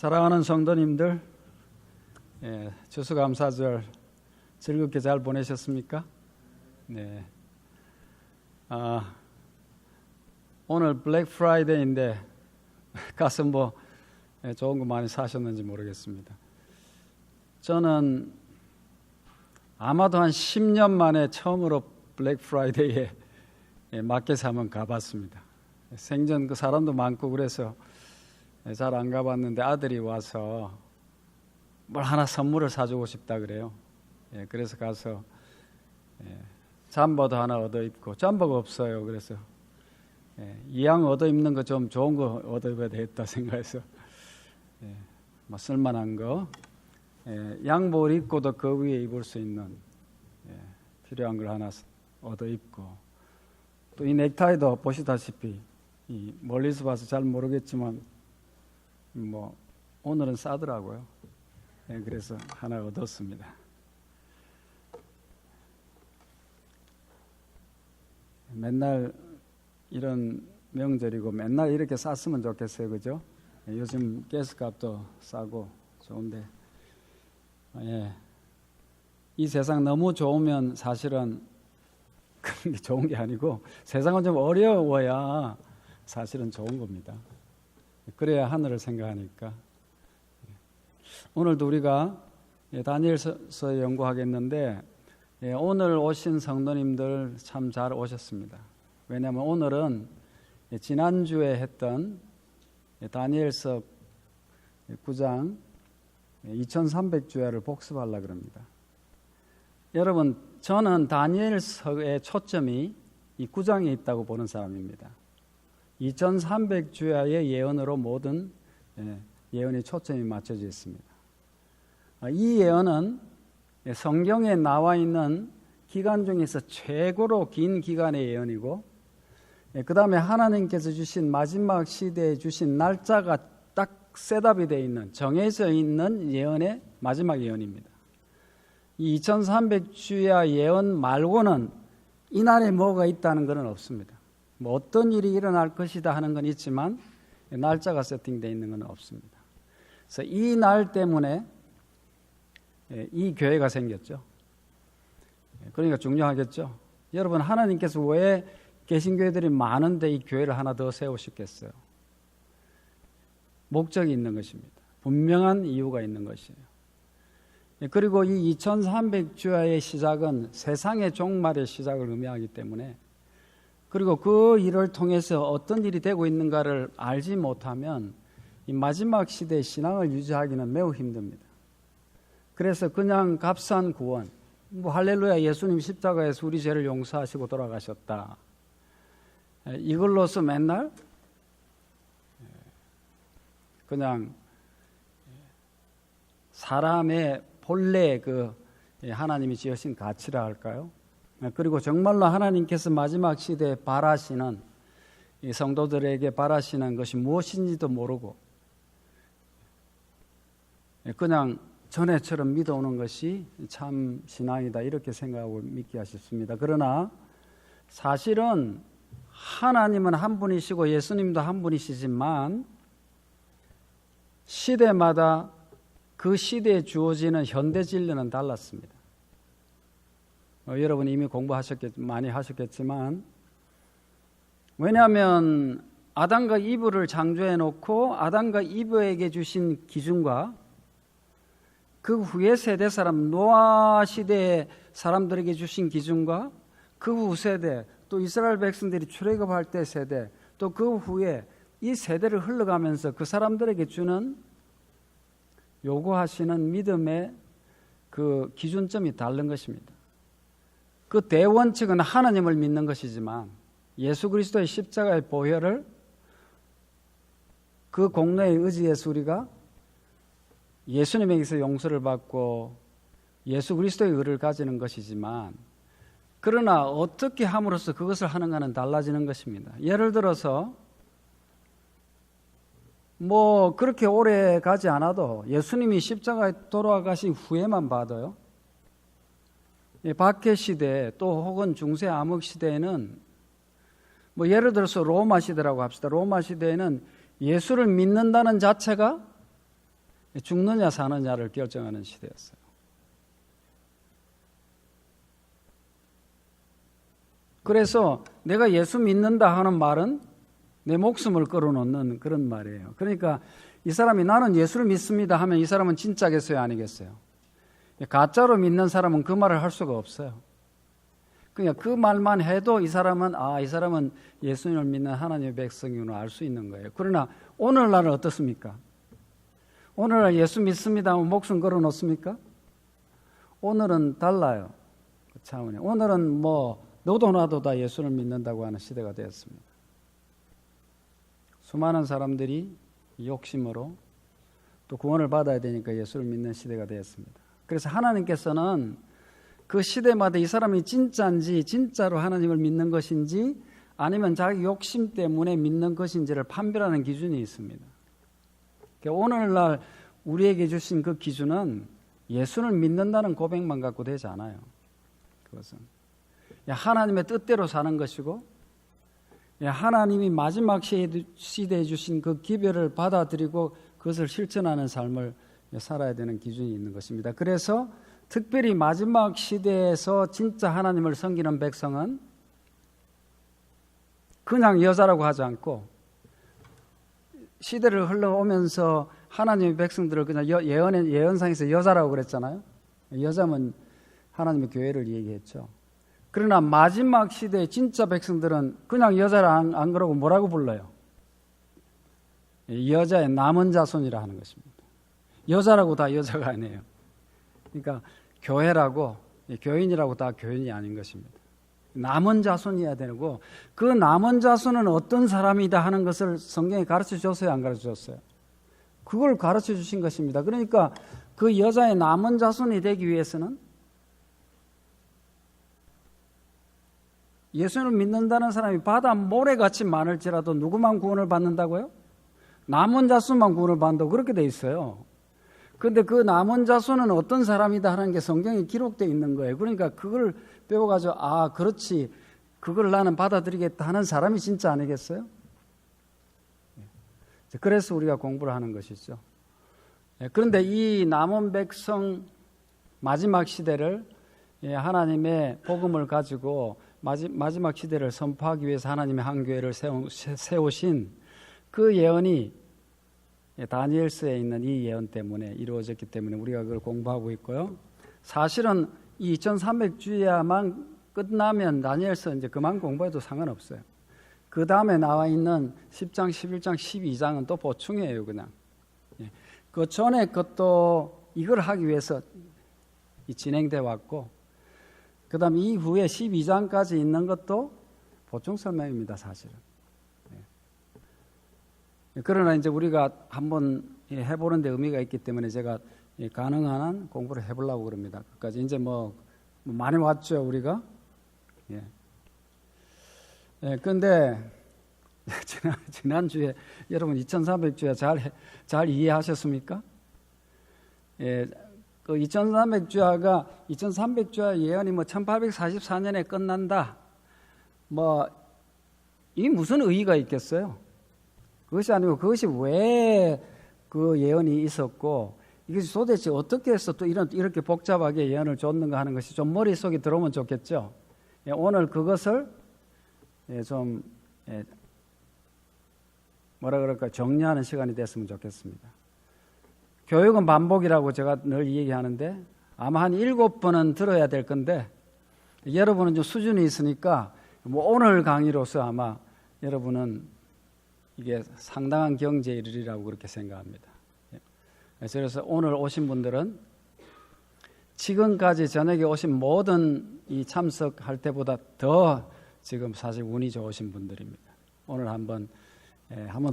사랑하는 성도님들, 추수감사절 즐겁게 잘 보내셨습니까? 네. 오늘 블랙 프라이데이인데 가서 좋은 거 많이 사셨는지 모르겠습니다. 저는 아마도 한 10년 만에 처음으로 블랙 프라이데이에 마켓에 한번 가봤습니다. 생전 그 사람도 많고 그래서 잘 안 가봤는데 아들이 와서 뭘 하나 선물을 사주고 싶다 그래요. 그래서 가서 잠바도 하나 얻어 입고, 잠바가 없어요. 그래서 이왕 얻어 입는 거 좀 좋은 거 얻어 입어야 되겠다 생각해서 쓸만한 거, 양복을 입고도 그 위에 입을 수 있는 필요한 걸 하나 얻어 입고, 또 이 넥타이도 보시다시피 멀리서 봐서 잘 모르겠지만 오늘은 싸더라고요. 그래서 하나 얻었습니다. 맨날 이런 명절이고 맨날 이렇게 쌌으면 좋겠어요, 그죠? 요즘 가스값도 싸고 좋은데, 이 세상 너무 좋으면 사실은 그런 게 좋은 게 아니고 세상은 좀 어려워야 사실은 좋은 겁니다. 그래야 하늘을 생각하니까. 오늘도 우리가 다니엘서 연구하겠는데, 오늘 오신 성도님들 참 잘 오셨습니다. 왜냐하면 오늘은 지난주에 했던 다니엘서 9장 2300주야를 복습하려고 합니다. 여러분, 저는 다니엘서의 초점이 이 9장에 있다고 보는 사람입니다. 2300주야의 예언으로 모든 예언의 초점이 맞춰져 있습니다. 이 예언은 성경에 나와 있는 기간 중에서 최고로 긴 기간의 예언이고, 그 다음에 하나님께서 주신 마지막 시대에 주신 날짜가 딱 셋업이 되어 있는, 정해져 있는 예언의 마지막 예언입니다. 이 2300주야 예언 말고는 이날에 뭐가 있다는 것은 없습니다. 어떤 일이 일어날 것이다 하는 건 있지만 날짜가 세팅되어 있는 건 없습니다. 그래서 이 날 때문에 이 교회가 생겼죠. 그러니까 중요하겠죠. 여러분, 하나님께서 왜 개신교회들이 많은데 이 교회를 하나 더 세우셨겠어요? 목적이 있는 것입니다. 분명한 이유가 있는 것이에요. 그리고 이 2300주야의 시작은 세상의 종말의 시작을 의미하기 때문에, 그리고 그 일을 통해서 어떤 일이 되고 있는가를 알지 못하면 이 마지막 시대의 신앙을 유지하기는 매우 힘듭니다. 그래서 그냥 값싼 구원, 할렐루야 예수님 십자가에서 우리 죄를 용서하시고 돌아가셨다, 이걸로서 맨날 그냥 사람의 본래 그 하나님이 지으신 가치라 할까요? 그리고 정말로 하나님께서 마지막 시대에 바라시는, 이 성도들에게 바라시는 것이 무엇인지도 모르고 그냥 전에처럼 믿어오는 것이 참 신앙이다, 이렇게 생각하고 믿기 하십니다. 그러나 사실은 하나님은 한 분이시고 예수님도 한 분이시지만 시대마다 그 시대에 주어지는 현대 진리는 달랐습니다. 여러분 이미 많이 하셨겠지만, 왜냐하면 아담과 이브를 창조해 놓고 아담과 이브에게 주신 기준과 그 후에 세대 사람 노아 시대의 사람들에게 주신 기준과 그 후 세대, 또 이스라엘 백성들이 출애굽할 때 세대, 또 그 후에 이 세대를 흘러가면서 그 사람들에게 주는, 요구하시는 믿음의 그 기준점이 다른 것입니다. 그 대원칙은 하나님을 믿는 것이지만 예수 그리스도의 십자가의 보혈을, 그 공로에 의지해서 우리가 예수님에게서 용서를 받고 예수 그리스도의 의를 가지는 것이지만, 그러나 어떻게 함으로써 그것을 하는가는 달라지는 것입니다. 예를 들어서 그렇게 오래 가지 않아도 예수님이 십자가에 돌아가신 후에만 봐도요, 박해 시대 또 혹은 중세 암흑 시대에는 예를 들어서 로마 시대라고 합시다. 로마 시대에는 예수를 믿는다는 자체가 죽느냐 사느냐를 결정하는 시대였어요. 그래서 내가 예수 믿는다 하는 말은 내 목숨을 걸어놓는 그런 말이에요. 그러니까 이 사람이 나는 예수를 믿습니다 하면 이 사람은 진짜겠어요, 아니겠어요? 가짜로 믿는 사람은 그 말을 할 수가 없어요. 그러니까 그 말만 해도 이 사람은 이 사람은 예수님을 믿는 하나님의 백성이구나 알 수 있는 거예요. 그러나 오늘날은 어떻습니까? 오늘날 예수 믿습니다 하면 목숨 걸어놓습니까? 오늘은 달라요. 그 차원에. 오늘은 너도 나도 다 예수를 믿는다고 하는 시대가 되었습니다. 수많은 사람들이 욕심으로 또 구원을 받아야 되니까 예수를 믿는 시대가 되었습니다. 그래서 하나님께서는 그 시대마다 이 사람이 진짜인지 진짜로 하나님을 믿는 것인지 아니면 자기 욕심 때문에 믿는 것인지를 판별하는 기준이 있습니다. 그러니까 오늘날 우리에게 주신 그 기준은 예수를 믿는다는 고백만 갖고 되지 않아요. 그것은 하나님의 뜻대로 사는 것이고 하나님이 마지막 시대에 주신 그 기별을 받아들이고 그것을 실천하는 삶을 살아야 되는 기준이 있는 것입니다. 그래서 특별히 마지막 시대에서 진짜 하나님을 섬기는 백성은 그냥 여자라고 하지 않고 시대를 흘러오면서 하나님의 백성들을 그냥 예언상에서 여자라고 그랬잖아요. 여자면 하나님의 교회를 얘기했죠. 그러나 마지막 시대의 진짜 백성들은 그냥 여자를 안 그러고 뭐라고 불러요? 여자의 남은 자손이라 하는 것입니다. 여자라고 다 여자가 아니에요. 그러니까 교회라고 교인이라고 다 교인이 아닌 것입니다. 남은 자손이어야 되고 그 남은 자손은 어떤 사람이다 하는 것을 성경에 가르쳐 줬어요, 안 가르쳐 줬어요? 그걸 가르쳐 주신 것입니다. 그러니까 그 여자의 남은 자손이 되기 위해서는 예수를 믿는다는 사람이 바다 모래같이 많을지라도 누구만 구원을 받는다고요? 남은 자손만 구원을 받는다고 그렇게 돼 있어요. 그런데 그 남은 자손은 어떤 사람이다 하는 게 성경에 기록되어 있는 거예요. 그러니까 그걸 배워가지고 그렇지, 그걸 나는 받아들이겠다 하는 사람이 진짜 아니겠어요? 그래서 우리가 공부를 하는 것이죠. 그런데 이 남은 백성 마지막 시대를 하나님의 복음을 가지고 마지막 시대를 선포하기 위해서 하나님의 한 교회를 세우신 그 예언이 다니엘서에 있는 이 예언 때문에 이루어졌기 때문에 우리가 그걸 공부하고 있고요. 사실은 이 2300주야만 끝나면 다니엘서 이제 그만 공부해도 상관없어요. 그 다음에 나와 있는 10장, 11장, 12장은 또 보충이에요, 그냥. 그 전에 것도 이걸 하기 위해서 진행돼 왔고, 그 다음 이후에 12장까지 있는 것도 보충 설명입니다, 사실은. 그러나 이제 우리가 한번 해보는 데 의미가 있기 때문에 제가 가능한 공부를 해보려고 그럽니다. 끝까지. 이제 많이 왔죠, 우리가? 그런데 지난주에 여러분 2300주야 잘 이해하셨습니까? 그 2300주야가 2300주야 예언이 1844년에 끝난다. 이 무슨 의의가 있겠어요? 그것이 아니고 그것이 왜 그 예언이 있었고 이것이 도대체 어떻게 해서 또 이렇게 복잡하게 예언을 줬는가 하는 것이 좀 머릿속에 들어오면 좋겠죠. 오늘 그것을 좀 정리하는 시간이 됐으면 좋겠습니다. 교육은 반복이라고 제가 늘 얘기하는데 아마 한 7번은 들어야 될 건데 여러분은 좀 수준이 있으니까 오늘 강의로서 아마 여러분은 이게 상당한 경지에 이르리라고 그렇게 생각합니다. 그래서 오늘 오신 분들은 지금까지 저녁에 오신 모든 이 참석할 때보다 더 지금 사실 운이 좋으신 분들입니다. 오늘 한번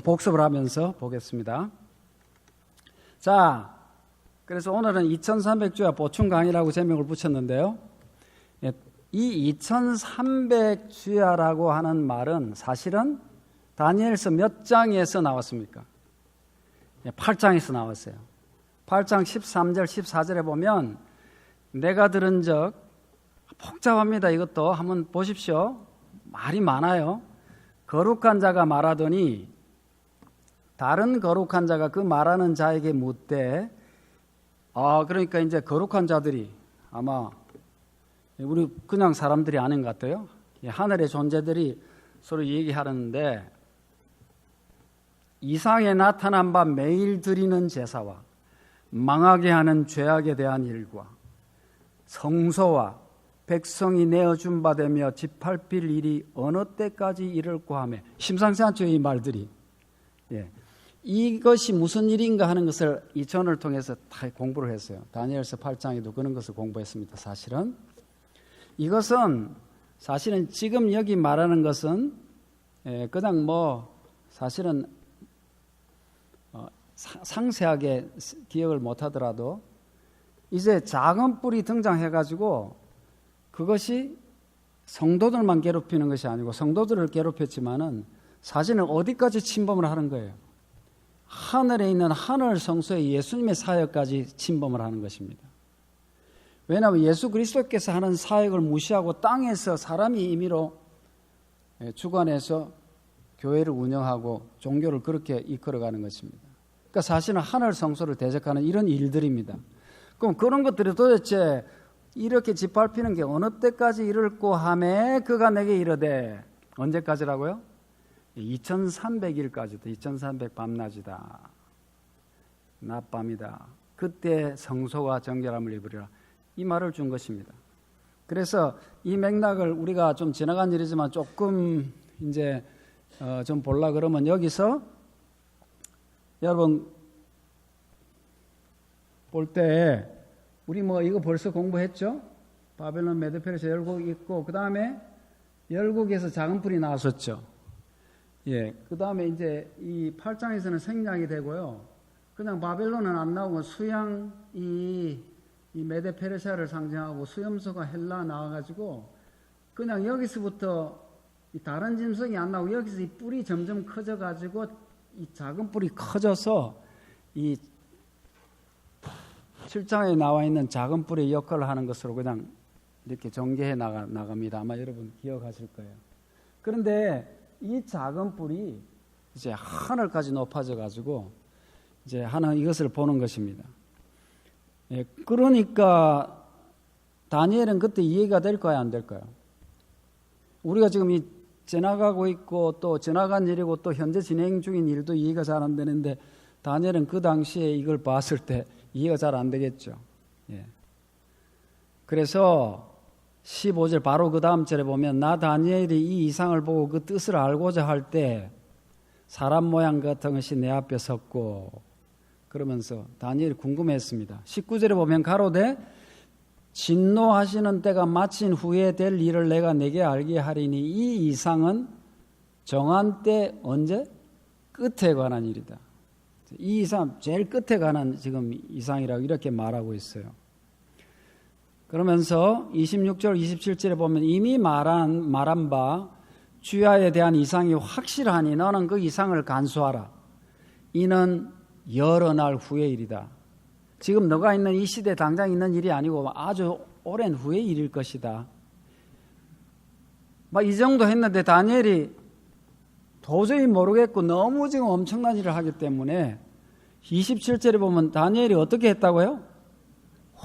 복습을 하면서 보겠습니다. 자, 그래서 오늘은 2300주야 보충 강의라고 제목을 붙였는데요. 이 2300주야라고 하는 말은 사실은 다니엘서 몇 장에서 나왔습니까? 8장에서 나왔어요. 8장 13절 14절에 보면 내가 들은 적 복잡합니다. 이것도 한번 보십시오. 말이 많아요. 거룩한 자가 말하더니 다른 거룩한 자가 그 말하는 자에게 묻되 그러니까 이제 거룩한 자들이 아마 우리 그냥 사람들이 아는 것 같아요. 하늘의 존재들이 서로 얘기하는데 이상에 나타난 바 매일 드리는 제사와 망하게 하는 죄악에 대한 일과 성소와 백성이 내어준 바 되며 짓밟힐 일이 어느 때까지 이를꼬 하며 심상치 않죠, 이 말들이. 이것이 무슨 일인가 하는 것을 이 전을 통해서 다 공부를 했어요. 다니엘서 8장에도 그런 것을 공부했습니다. 사실은 이것은 사실은 지금 여기 말하는 것은 그냥 사실은 상세하게 기억을 못하더라도 이제 작은 뿔이 등장해가지고 그것이 성도들만 괴롭히는 것이 아니고 성도들을 괴롭혔지만은 사실은 어디까지 침범을 하는 거예요? 하늘에 있는 하늘 성소의 예수님의 사역까지 침범을 하는 것입니다. 왜냐하면 예수 그리스도께서 하는 사역을 무시하고 땅에서 사람이 임의로 주관해서 교회를 운영하고 종교를 그렇게 이끌어가는 것입니다. 그러니까 사실은 하늘 성소를 대적하는 이런 일들입니다. 그럼 그런 것들이 도대체 이렇게 짓밟히는 게 어느 때까지 이를꼬 하매 그가 내게 이르되 언제까지라고요? 2300일까지다. 2300 밤낮이다. 낮밤이다. 그때 성소가 정결함을 입으리라. 이 말을 준 것입니다. 그래서 이 맥락을 우리가 좀 지나간 일이지만 조금 이제 좀 보려 그러면 여기서 여러분 볼 때 우리 이거 벌써 공부했죠? 바벨론 메드페르샤 열국 있고 그 다음에 열국에서 작은 뿔이 나왔었죠. 그 다음에 이제 이 8장에서는 생략이 되고요. 그냥 바벨론은 안 나오고 수양 이 메데페르샤를 상징하고 수염소가 헬라 나와가지고 그냥 여기서부터 이 다른 짐승이 안 나오고 여기서 이 뿔이 점점 커져가지고 이 작은 뿔이 커져서 이 7장에 나와 있는 작은 뿔의 역할을 하는 것으로 그냥 이렇게 전개해 나갑니다. 아마 여러분 기억하실 거예요. 그런데 이 작은 뿔이 이제 하늘까지 높아져 가지고 이제 하는 이것을 보는 것입니다. 그러니까 다니엘은 그때 이해가 될까요, 안 될까요? 우리가 지금 이 지나가고 있고 또 지나간 일이고 또 현재 진행 중인 일도 이해가 잘 안 되는데 다니엘은 그 당시에 이걸 봤을 때 이해가 잘 안 되겠죠. 그래서 15절 바로 그 다음 절에 보면 나 다니엘이 이 이상을 보고 그 뜻을 알고자 할 때 사람 모양 같은 것이 내 앞에 섰고 그러면서 다니엘이 궁금해했습니다. 19절에 보면 가로되 진노하시는 때가 마친 후에 될 일을 내가 내게 알게 하리니 이 이상은 정한 때 언제? 끝에 관한 일이다. 이 이상 제일 끝에 관한 지금 이상이라고 이렇게 말하고 있어요. 그러면서 26절 27절에 보면 이미 말한 바 주야에 대한 이상이 확실하니 너는 그 이상을 간수하라. 이는 여러 날 후의 일이다. 지금 너가 있는 이 시대에 당장 있는 일이 아니고 아주 오랜 후의 일일 것이다. 막 이 정도 했는데 다니엘이 도저히 모르겠고 너무 지금 엄청난 일을 하기 때문에 27절에 보면 다니엘이 어떻게 했다고요?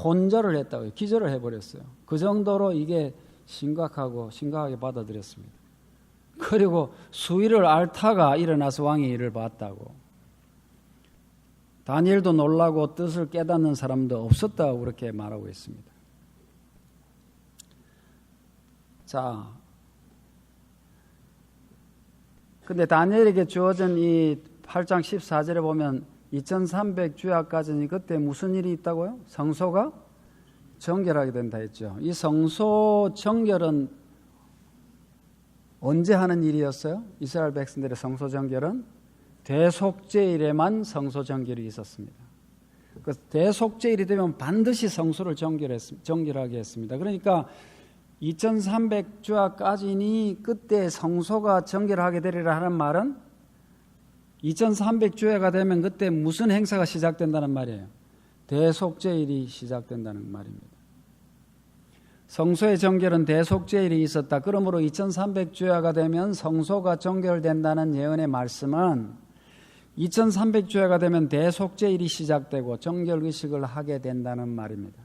혼절을 했다고요. 기절을 해버렸어요. 그 정도로 이게 심각하게 받아들였습니다. 그리고 수위를 앓다가 일어나서 왕의 일을 봤다고. 다니엘도 놀라고 뜻을 깨닫는 사람도 없었다고 그렇게 말하고 있습니다. 자, 근데 다니엘에게 주어진 이 8장 14절에 보면 2300 주야까지니 그때 무슨 일이 있다고요? 성소가 정결하게 된다 했죠. 이 성소 정결은 언제 하는 일이었어요? 이스라엘 백성들의 성소 정결은 대속죄일에만 성소 정결이 있었습니다. 그 대속죄일이 되면 반드시 성소를 정결하게 했습니다. 그러니까 2300 주야까지니 그때 성소가 정결하게 되리라 하는 말은 2300 주야가 되면 그때 무슨 행사가 시작된다는 말이에요? 대속죄일이 시작된다는 말입니다. 성소의 정결은 대속죄일이 있었다. 그러므로 2300 주야가 되면 성소가 정결된다는 예언의 말씀은 2300주야가 되면 대속죄일이 시작되고 정결의식을 하게 된다는 말입니다.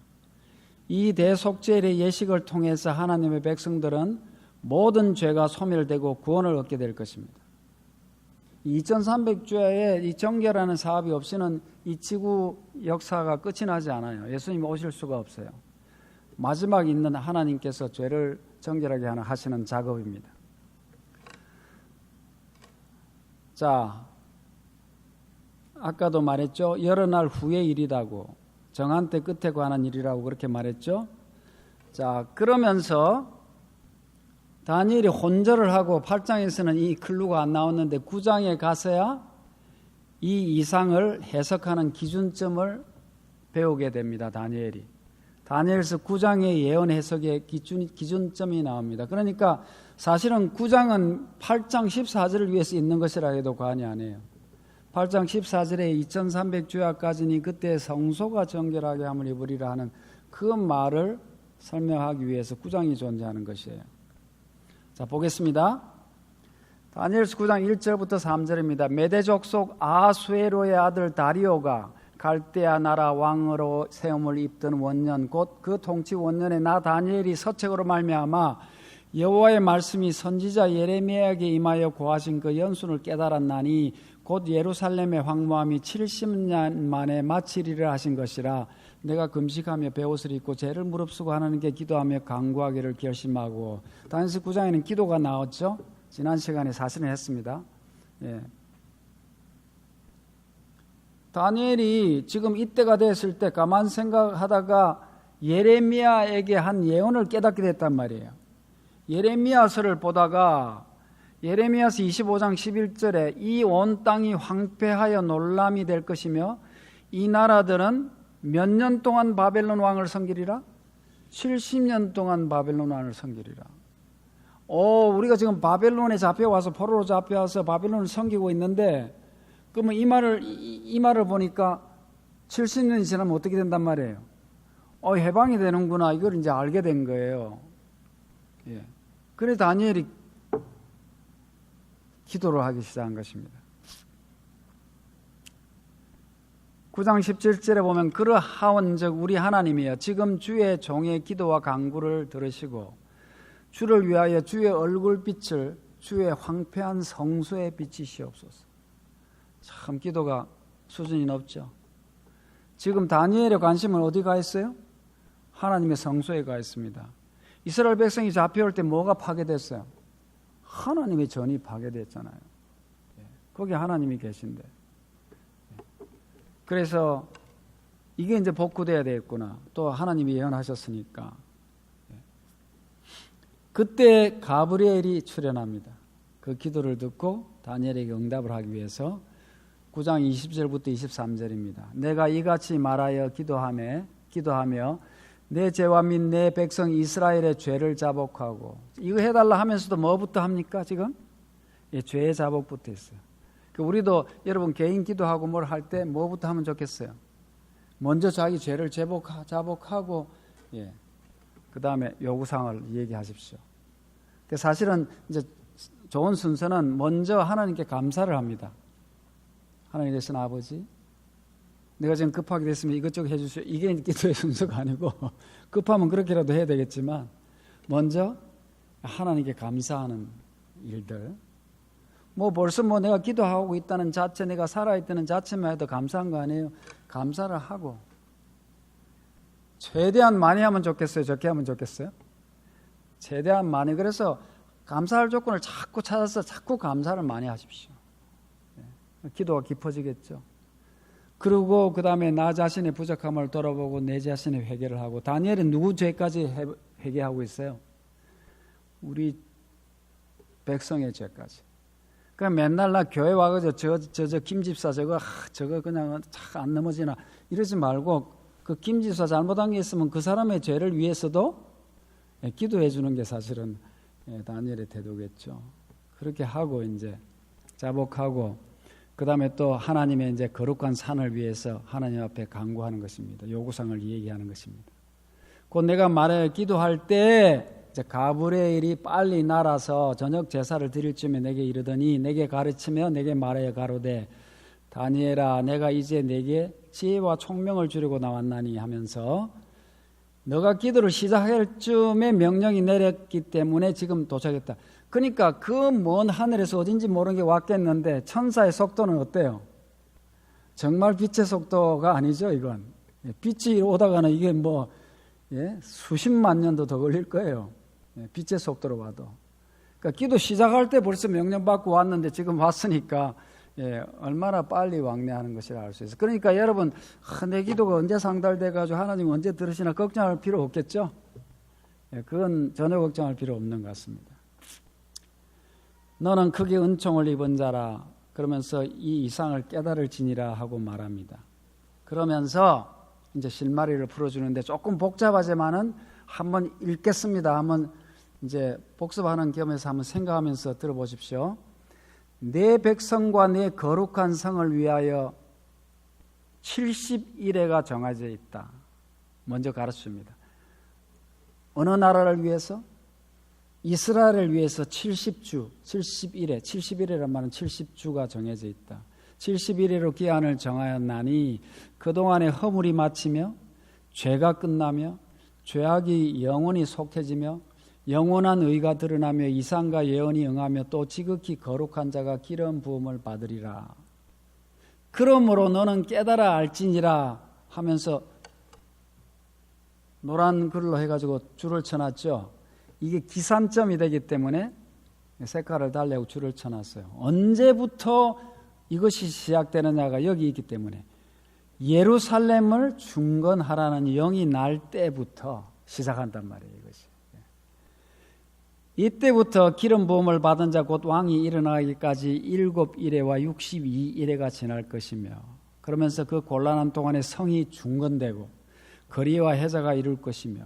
이 대속죄일의 예식을 통해서 하나님의 백성들은 모든 죄가 소멸되고 구원을 얻게 될 것입니다. 2300주야에 이 정결하는 사업이 없이는 이 지구 역사가 끝이 나지 않아요. 예수님이 오실 수가 없어요. 마지막 있는 하나님께서 죄를 정결하게 하시는 작업입니다. 자, 아까도 말했죠. 여러 날 후의 일이라고, 정한 때 끝에 관한 일이라고 그렇게 말했죠. 자, 그러면서 다니엘이 혼절을 하고 8장에서는 이 클루가 안 나왔는데 9장에 가서야 이 이상을 해석하는 기준점을 배우게 됩니다. 다니엘서 9장의 예언 해석의 기준점이 나옵니다. 그러니까 사실은 9장은 8장 14절을 위해서 있는 것이라 해도 과언이 아니에요. 8장 14절에 2300주야까지니 그때 성소가 정결하게 함을 입으리라 하는 그 말을 설명하기 위해서 9장이 존재하는 것이에요. 자, 보겠습니다. 다니엘서 9장 1절부터 3절입니다. 메대 족속 아수에로의 아들 다리오가 갈대아 나라 왕으로 세움을 입던 원년 곧 그 통치 원년에 나 다니엘이 서책으로 말미암아 여호와의 말씀이 선지자 예레미야에게 임하여 고하신 그 연순을 깨달았나니 곧 예루살렘의 황무함이 70년 만에 마치리라 하신 것이라. 내가 금식하며 베옷을 입고 죄를 무릅쓰고 하나님께 기도하며 간구하기를 결심하고. 다니엘서 9장에는 기도가 나왔죠. 지난 시간에 사실은 했습니다. 예. 다니엘이 지금 이때가 됐을 때 가만 생각하다가 예레미야에게 한 예언을 깨닫게 됐단 말이에요. 예레미야서를 보다가 예레미야서 25장 11절에 이 온 땅이 황폐하여 놀람이 될 것이며 이 나라들은 몇 년 동안 바벨론 왕을 섬기리라? 70년 동안 바벨론 왕을 섬기리라. 우리가 지금 바벨론에 잡혀와서 포로로 잡혀와서 바벨론을 섬기고 있는데 그러면 이 말을 보니까 70년이 지나면 어떻게 된단 말이에요? 해방이 되는구나. 이걸 이제 알게 된 거예요. 예. 그래 다니엘이 기도를 하기 시작한 것입니다. 9장 17절에 보면 그러하온즉 우리 하나님이여 지금 주의 종의 기도와 간구를 들으시고 주를 위하여 주의 얼굴빛을 주의 황폐한 성소에 비치시옵소서. 참 기도가 수준이 높죠. 지금 다니엘의 관심은 어디 가 있어요? 하나님의 성소에 가 있습니다. 이스라엘 백성이 잡혀올 때 뭐가 파괴됐어요? 하나님의 전이 파괴됐잖아요. 거기 하나님이 계신데. 그래서 이게 이제 복구돼야 되겠구나. 또 하나님이 예언하셨으니까. 그때 가브리엘이 출현합니다. 그 기도를 듣고 다니엘에게 응답을 하기 위해서 9장 20절부터 23절입니다. 내가 이같이 말하여 기도하며 내 죄와 및 내 백성 이스라엘의 죄를 자복하고. 이거 해달라 하면서도 뭐부터 합니까 지금? 죄의 자복부터 했어요. 우리도 여러분 개인 기도하고 뭘 할 때 뭐부터 하면 좋겠어요? 먼저 자기 죄를 자복하고 그 다음에 요구사항을 얘기하십시오. 사실은 이제 좋은 순서는 먼저 하나님께 감사를 합니다. 하나님 되신 아버지, 내가 지금 급하게 됐으면 이것저것 해주시오. 이게 기도의 순서가 아니고 급하면 그렇게라도 해야 되겠지만 먼저 하나님께 감사하는 일들. 벌써 내가 기도하고 있다는 자체, 내가 살아있다는 자체만 해도 감사한 거 아니에요? 감사를 하고 최대한 많이 하면 좋겠어요? 적게 하면 좋겠어요? 최대한 많이. 그래서 감사할 조건을 자꾸 찾아서 자꾸 감사를 많이 하십시오. 기도가 깊어지겠죠. 그리고 그 다음에 나 자신의 부족함을 돌아보고 내 자신의 회개를 하고. 다니엘은 누구 죄까지 회개하고 있어요? 우리 백성의 죄까지. 그냥 맨날 나 교회 와가지고 저 김집사 저거 그냥 안 넘어지나 이러지 말고 그 김집사 잘못한 게 있으면 그 사람의 죄를 위해서도 기도해 주는 게 사실은 다니엘의 태도겠죠. 그렇게 하고 이제 자복하고 그 다음에 또 하나님의 이제 거룩한 산을 위해서 하나님 앞에 간구하는 것입니다. 요구사항을 얘기하는 것입니다. 곧 내가 말해 기도할 때 이제 가브리엘이 빨리 날아서 저녁 제사를 드릴 쯤에 내게 이르더니 내게 가르치며 내게 말하여 가로되 다니엘아 내가 이제 내게 지혜와 총명을 주려고 나왔나니 하면서 너가 기도를 시작할 쯤에 명령이 내렸기 때문에 지금 도착했다. 그러니까 그 먼 하늘에서 어딘지 모르는 게 왔겠는데 천사의 속도는 어때요? 정말 빛의 속도가 아니죠. 이건 빛이 오다가는 이게 뭐 수십만 년도 더 걸릴 거예요. 빛의 속도로 와도. 그러니까 기도 시작할 때 벌써 명령 받고 왔는데 지금 왔으니까 얼마나 빨리 왕래하는 것이라 알 수 있어요. 그러니까 여러분 내 기도가 언제 상달돼가지고 하나님 언제 들으시나 걱정할 필요 없겠죠. 그건 전혀 걱정할 필요 없는 것 같습니다. 너는 크게 은총을 입은 자라 그러면서 이 이상을 깨달을지니라 하고 말합니다. 그러면서 이제 실마리를 풀어주는데 조금 복잡하지만은 한번 읽겠습니다. 한번 이제 복습하는 겸해서 한번 생각하면서 들어보십시오. 내 백성과 내 거룩한 성을 위하여 70일에가 정해져 있다. 먼저 가르쳐줍니다. 어느 나라를 위해서? 이스라엘을 위해서 70주, 70일에, 70일이란 말은 70주가 정해져 있다. 70일에로 기한을 정하였나니 그동안의 허물이 마치며 죄가 끝나며 죄악이 영원히 속해지며 영원한 의가 드러나며 이상과 예언이 응하며 또 지극히 거룩한 자가 기름 부음을 받으리라. 그러므로 너는 깨달아 알지니라 하면서 노란 글로 해가지고 줄을 쳐놨죠. 이게 기산점이 되기 때문에 색깔을 달래고 줄을 쳐놨어요. 언제부터 이것이 시작되느냐가 여기 있기 때문에 예루살렘을 중건하라는 영이 날 때부터 시작한단 말이에요. 이것이. 이때부터 기름 부음을 받은 자 곧 왕이 일어나기까지 7일에와 62일에가 지날 것이며 그러면서 그 곤란한 동안에 성이 중건되고 거리와 해자가 이룰 것이며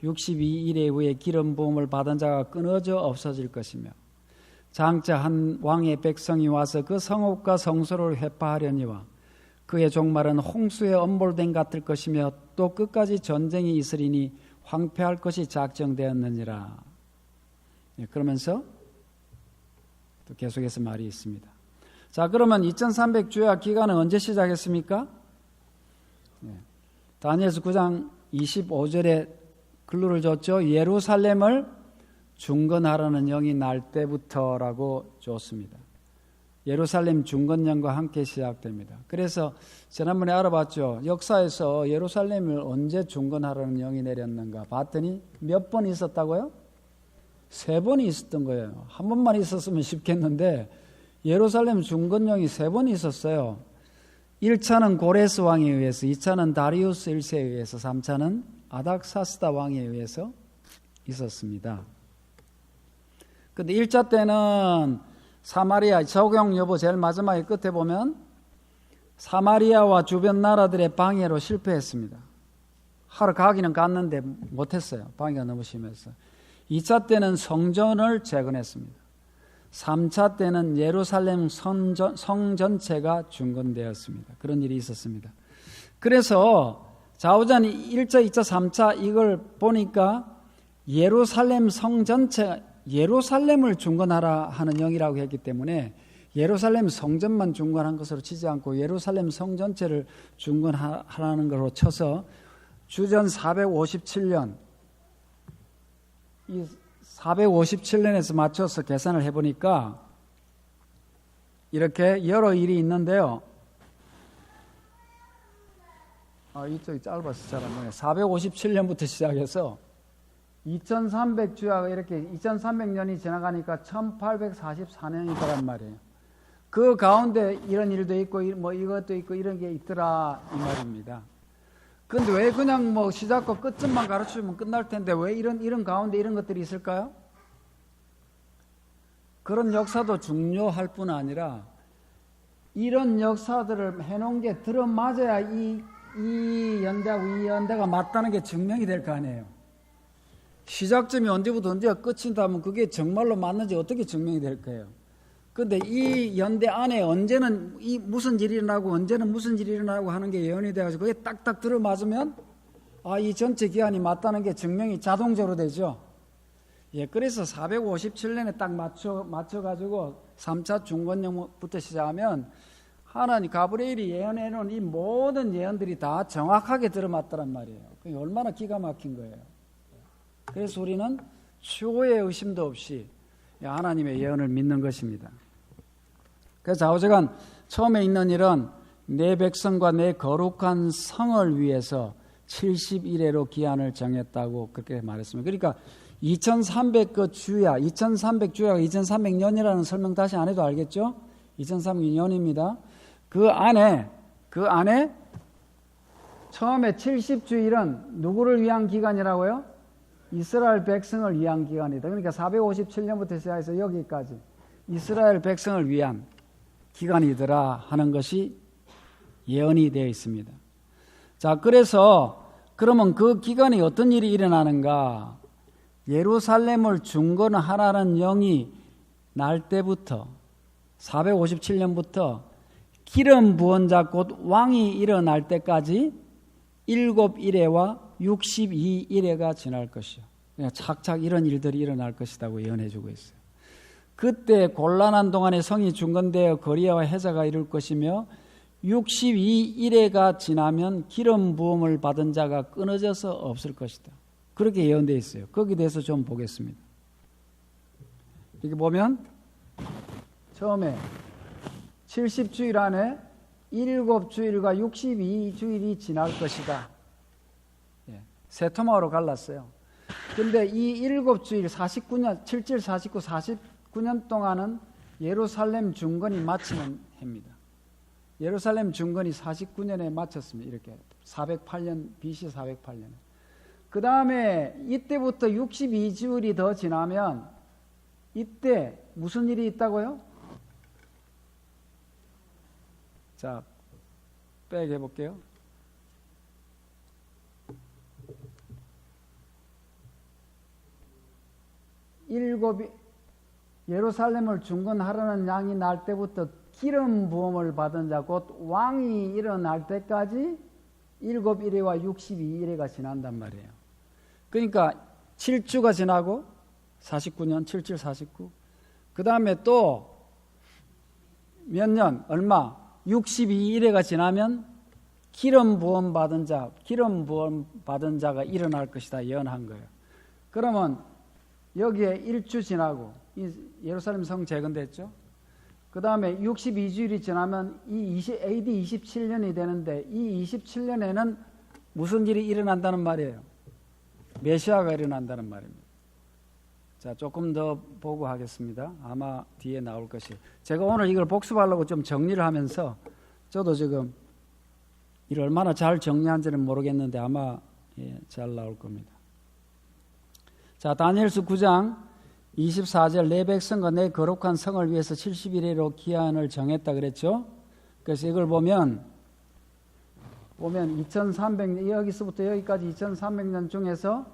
62일에 후에 기름 부음을 받은 자가 끊어져 없어질 것이며 장차 한 왕의 백성이 와서 그 성읍과 성소를 회파하려니와 그의 종말은 홍수에 엄몰된 같을 것이며 또 끝까지 전쟁이 있으리니 황폐할 것이 작정되었느니라. 그러면서 또 계속해서 말이 있습니다. 자, 그러면 2300주야 기간은 언제 시작했습니까? 다니엘서 9장 25절에 글루를 줬죠. 예루살렘을 중건하라는 영이 날 때부터라고 줬습니다. 예루살렘 중건령과 함께 시작됩니다. 그래서 지난번에 알아봤죠. 역사에서 예루살렘을 언제 중건하라는 영이 내렸는가 봤더니 몇 번 있었다고요? 3번이 있었던 거예요. 한 번만 있었으면 쉽겠는데 예루살렘 중건령이 3번 있었어요. 1차는 고레스 왕에 의해서, 2차는 다리우스 1세에 의해서, 3차는 아닥사스다 왕에 의해서 있었습니다. 근데 1차 때는 사마리아, 적용 여부 제일 마지막에 끝에 보면 사마리아와 주변 나라들의 방해로 실패했습니다. 하러 가기는 갔는데 못했어요. 방해가 너무 심해서. 2차 때는 성전을 재건했습니다. 3차 때는 예루살렘 성 전체가 중건되었습니다. 그런 일이 있었습니다. 그래서 좌우전 1차, 2차, 3차 이걸 보니까 예루살렘 성 전체, 예루살렘을 중건하라 하는 영이라고 했기 때문에 예루살렘 성전만 중건한 것으로 치지 않고 예루살렘 성 전체를 중건하라는 것으로 쳐서 주전 457년 이 457년에서 맞춰서 계산을 해보니까 이렇게 여러 일이 있는데요. 이쪽이 짧아서 잘 안 보여요. 457년부터 시작해서 2300주야가 이렇게 2300년이 지나가니까 1844년이더란 말이에요. 그 가운데 이런 일도 있고 뭐 이것도 있고 이런 게 있더라 이 말입니다. 근데 왜 그냥 뭐 시작과 끝점만 가르치면 끝날 텐데 왜 이런 가운데 이런 것들이 있을까요? 그런 역사도 중요할 뿐 아니라 이런 역사들을 해놓은 게 들어맞아야 이 연대하고 이 연대가 맞다는 게 증명이 될 거 아니에요. 시작점이 언제부터 언제가 끝인다면 그게 정말로 맞는지 어떻게 증명이 될 거예요. 근데 이 연대 안에 언제는 이 무슨 일이 일어나고 언제는 무슨 일이 일어나고 하는 게 예언이 돼가지고 그게 딱딱 들어맞으면 이 전체 기한이 맞다는 게 증명이 자동적으로 되죠. 그래서 457년에 딱 맞춰가지고 3차 중건령부터 시작하면 하나님 가브리엘이 예언해 놓은 이 모든 예언들이 다 정확하게 들어맞더란 말이에요. 그게 얼마나 기가 막힌 거예요. 그래서 우리는 추호의 의심도 없이 하나님의 예언을 믿는 것입니다. 그래서 좌우지간 처음에 있는 일은 내 백성과 내 거룩한 성을 위해서 70일에로 기한을 정했다고 그렇게 말했습니다. 그러니까 2300주야, 2300주야가 2300년이라는 설명 다시 안 해도 알겠죠? 2300년입니다. 그 안에 처음에 70주일은 누구를 위한 기간이라고요? 이스라엘 백성을 위한 기간이다. 그러니까 457년부터 시작해서 여기까지 이스라엘 백성을 위한 기간이더라 하는 것이 예언이 되어 있습니다. 자, 그러면 그 기간에 어떤 일이 일어나는가? 예루살렘을 중건하라는 영이 날 때부터 457년부터 기름 부은 자 곧 왕이 일어날 때까지 7일에와 62일에가 지날 것이요. 착착 이런 일들이 일어날 것이라고 예언해 주고 있어요. 그때 곤란한 동안에 성이 중건되어 거리와 해자가 이룰 것이며 62일에가 지나면 기름 부음을 받은 자가 끊어져서 없을 것이다. 그렇게 예언되어 있어요. 거기에 대해서 좀 보겠습니다. 이렇게 보면 처음에 70주일 안에 7주일과 62주일이 지날 것이다. 세 토막으로 갈랐어요. 그런데 이 7주일 49년 77, 49, 49년 동안은 예루살렘 중건이 마치는 해입니다. 예루살렘 중건이 49년에 마쳤습니다. 이렇게 408년 BC 408년. 그 다음에 이때부터 62주일이 더 지나면 이때 무슨 일이 있다고요? 자, 빼게 해볼게요. 예루살렘을 중건하라는 양이 날 때부터 기름 부음을 받은 자 곧 왕이 일어날 때까지 7일에와 62일에가 지난단 말이에요. 그러니까 7주가 지나고 49년 77, 49. 그 다음에 또 몇 년 얼마 62일에가 지나면 기름 부음 받은 자가 일어날 것이다 예언한 거예요. 그러면 여기에 1주 지나고 예루살렘 성 재건됐죠. 그 다음에 62주일이 지나면 AD 27년이 되는데 이 27년에는 무슨 일이 일어난다는 말이에요? 메시아가 일어난다는 말입니다. 자, 조금 더 보고 하겠습니다. 아마 뒤에 나올 것이. 제가 오늘 이걸 복습하려고 좀 정리를 하면서 저도 지금 이를 얼마나 잘 정리한지는 모르겠는데 아마 잘 나올 겁니다. 자, 다니엘서 9장 24절 내 백성과 내 거룩한 성을 위해서 70일에로 기한을 정했다 그랬죠. 그래서 이걸 보면 2300년 여기서부터 여기까지 2300년 중에서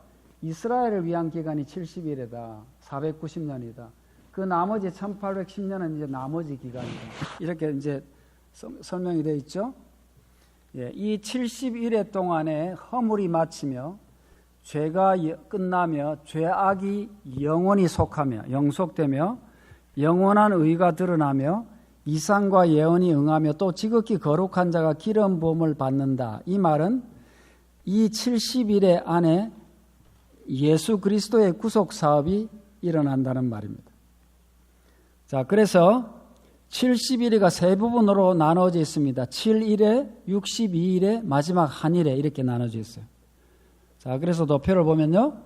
이스라엘을 위한 기간이 70일이다. 490년이다. 그 나머지 1810년은 이제 나머지 기간이다. 이렇게 이제 설명이 되어 있죠. 예, 이 70일의 동안에 허물이 마치며 죄가 끝나며 죄악이 영원히 영속되며 영원한 의가 드러나며 이상과 예언이 응하며 또 지극히 거룩한 자가 기름 부음을 받는다. 이 말은 이 70일의 안에 예수 그리스도의 구속 사업이 일어난다는 말입니다. 자, 그래서 70일이가 세 부분으로 나눠져 있습니다. 7일에, 62일에, 마지막 한 일에 이렇게 나눠져 있어요. 자, 그래서 도표를 보면요.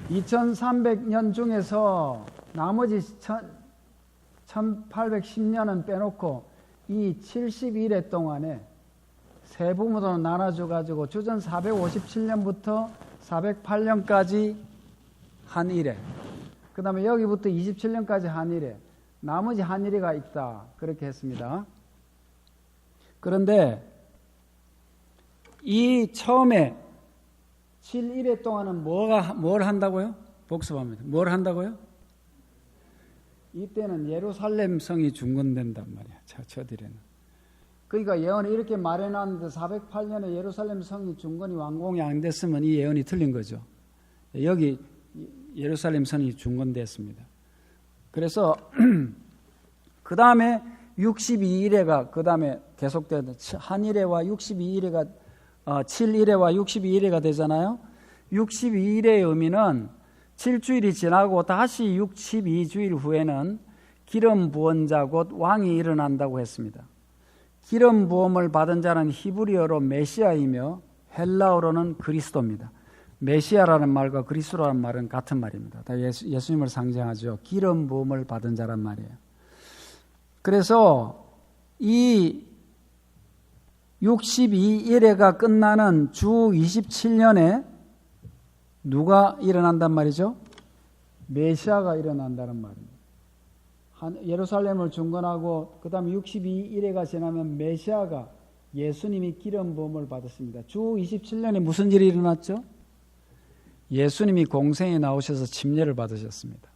2300년 중에서 나머지 1810년은 빼놓고 이 71회 동안에 세 부분으로 나눠줘 가지고 주전 457년부터 408년까지 한 일에, 그 다음에 여기부터 27년까지 한 일에, 나머지 한 일회가 있다. 그렇게 했습니다. 그런데 이 처음에 7일회 동안은 뭘 한다고요? 복습합니다. 뭘 한다고요? 이때는 예루살렘 성이 중건된단 말이야. 저들에는. 그러니까 예언이 이렇게 말해놨는데 408년에 예루살렘 성이 중건이 완공이 안 됐으면 이 예언이 틀린 거죠. 여기 예루살렘 성이 중건됐습니다. 그래서 그 다음에 62일에가 그 다음에 계속되는 한일회와 62일에가 7일회와 62일회가 되잖아요. 62일의 의미는 7주일이 지나고 다시 62주일 후에는 기름 부은 자 곧 왕이 일어난다고 했습니다. 기름 부음을 받은 자는 히브리어로 메시아이며 헬라어로는 그리스도입니다. 메시아라는 말과 그리스도라는 말은 같은 말입니다. 다 예수님을 상징하죠. 기름 부음을 받은 자란 말이에요. 그래서 이 62일회가 끝나는 주 27년에 누가 일어난단 말이죠? 메시아가 일어난다는 말입니다. 예루살렘을 중건하고 그 다음에 62일회가 지나면 메시아가 예수님이 기름 부음을 받았습니다. 주 27년에 무슨 일이 일어났죠? 예수님이 공생에 나오셔서 침례를 받으셨습니다.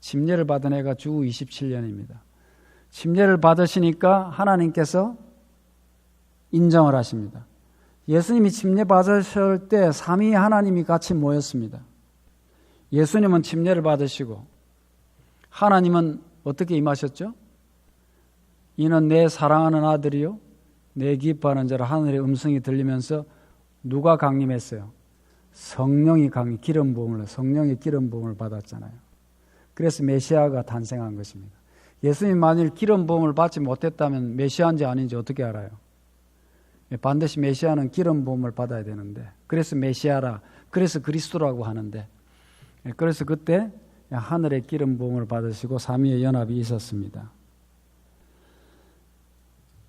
침례를 받은 해가 주 27년입니다. 침례를 받으시니까 하나님께서 인정을 하십니다. 예수님이 침례 받으실 때 삼위 하나님이 같이 모였습니다. 예수님은 침례를 받으시고 하나님은 어떻게 임하셨죠? 이는 내 사랑하는 아들이요 내 기뻐하는 자라. 하늘의 음성이 들리면서 누가 강림했어요? 성령이 기름 부음을 성령의 기름 부음을 받았잖아요. 그래서 메시아가 탄생한 것입니다. 예수님 만일 기름 부음을 받지 못했다면 메시아인지 아닌지 어떻게 알아요? 반드시 메시아는 기름 부음을 받아야 되는데, 그래서 메시아라, 그래서 그리스도라고 하는데, 그래서 그때 하늘의 기름 부음을 받으시고 삼위의 연합이 있었습니다.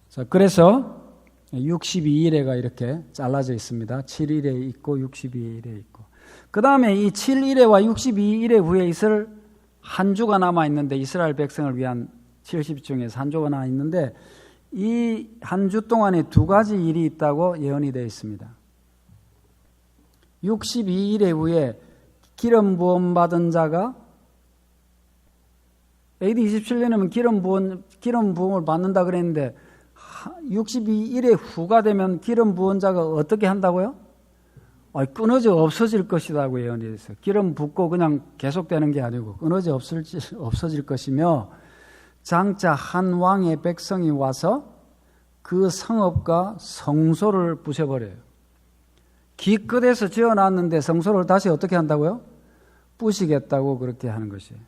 자, 그래서 62일회가 이렇게 잘라져 있습니다. 7일에 있고 62일에 있고. 그 다음에 이 7일회와 62일회 후에 있을 한 주가 남아 있는데, 이스라엘 백성을 위한 70 중에서 한 주가 남아 있는데, 이 한 주 동안에 두 가지 일이 있다고 예언이 되어 있습니다. 62일회 후에 기름 부음 받은 자가 AD 27년이면 기름 부음을 받는다 그랬는데 62일회 후가 되면 기름 부은 자가 어떻게 한다고요? 끊어져 없어질 것이라고 예언이 됐어요. 기름 붓고 그냥 계속되는 게 아니고 끊어져 없어질 것이며, 장차 한 왕의 백성이 와서 그 성읍과 성소를 부셔버려요. 기껏해서 지어놨는데 성소를 다시 어떻게 한다고요? 부시겠다고 그렇게 하는 것이에요.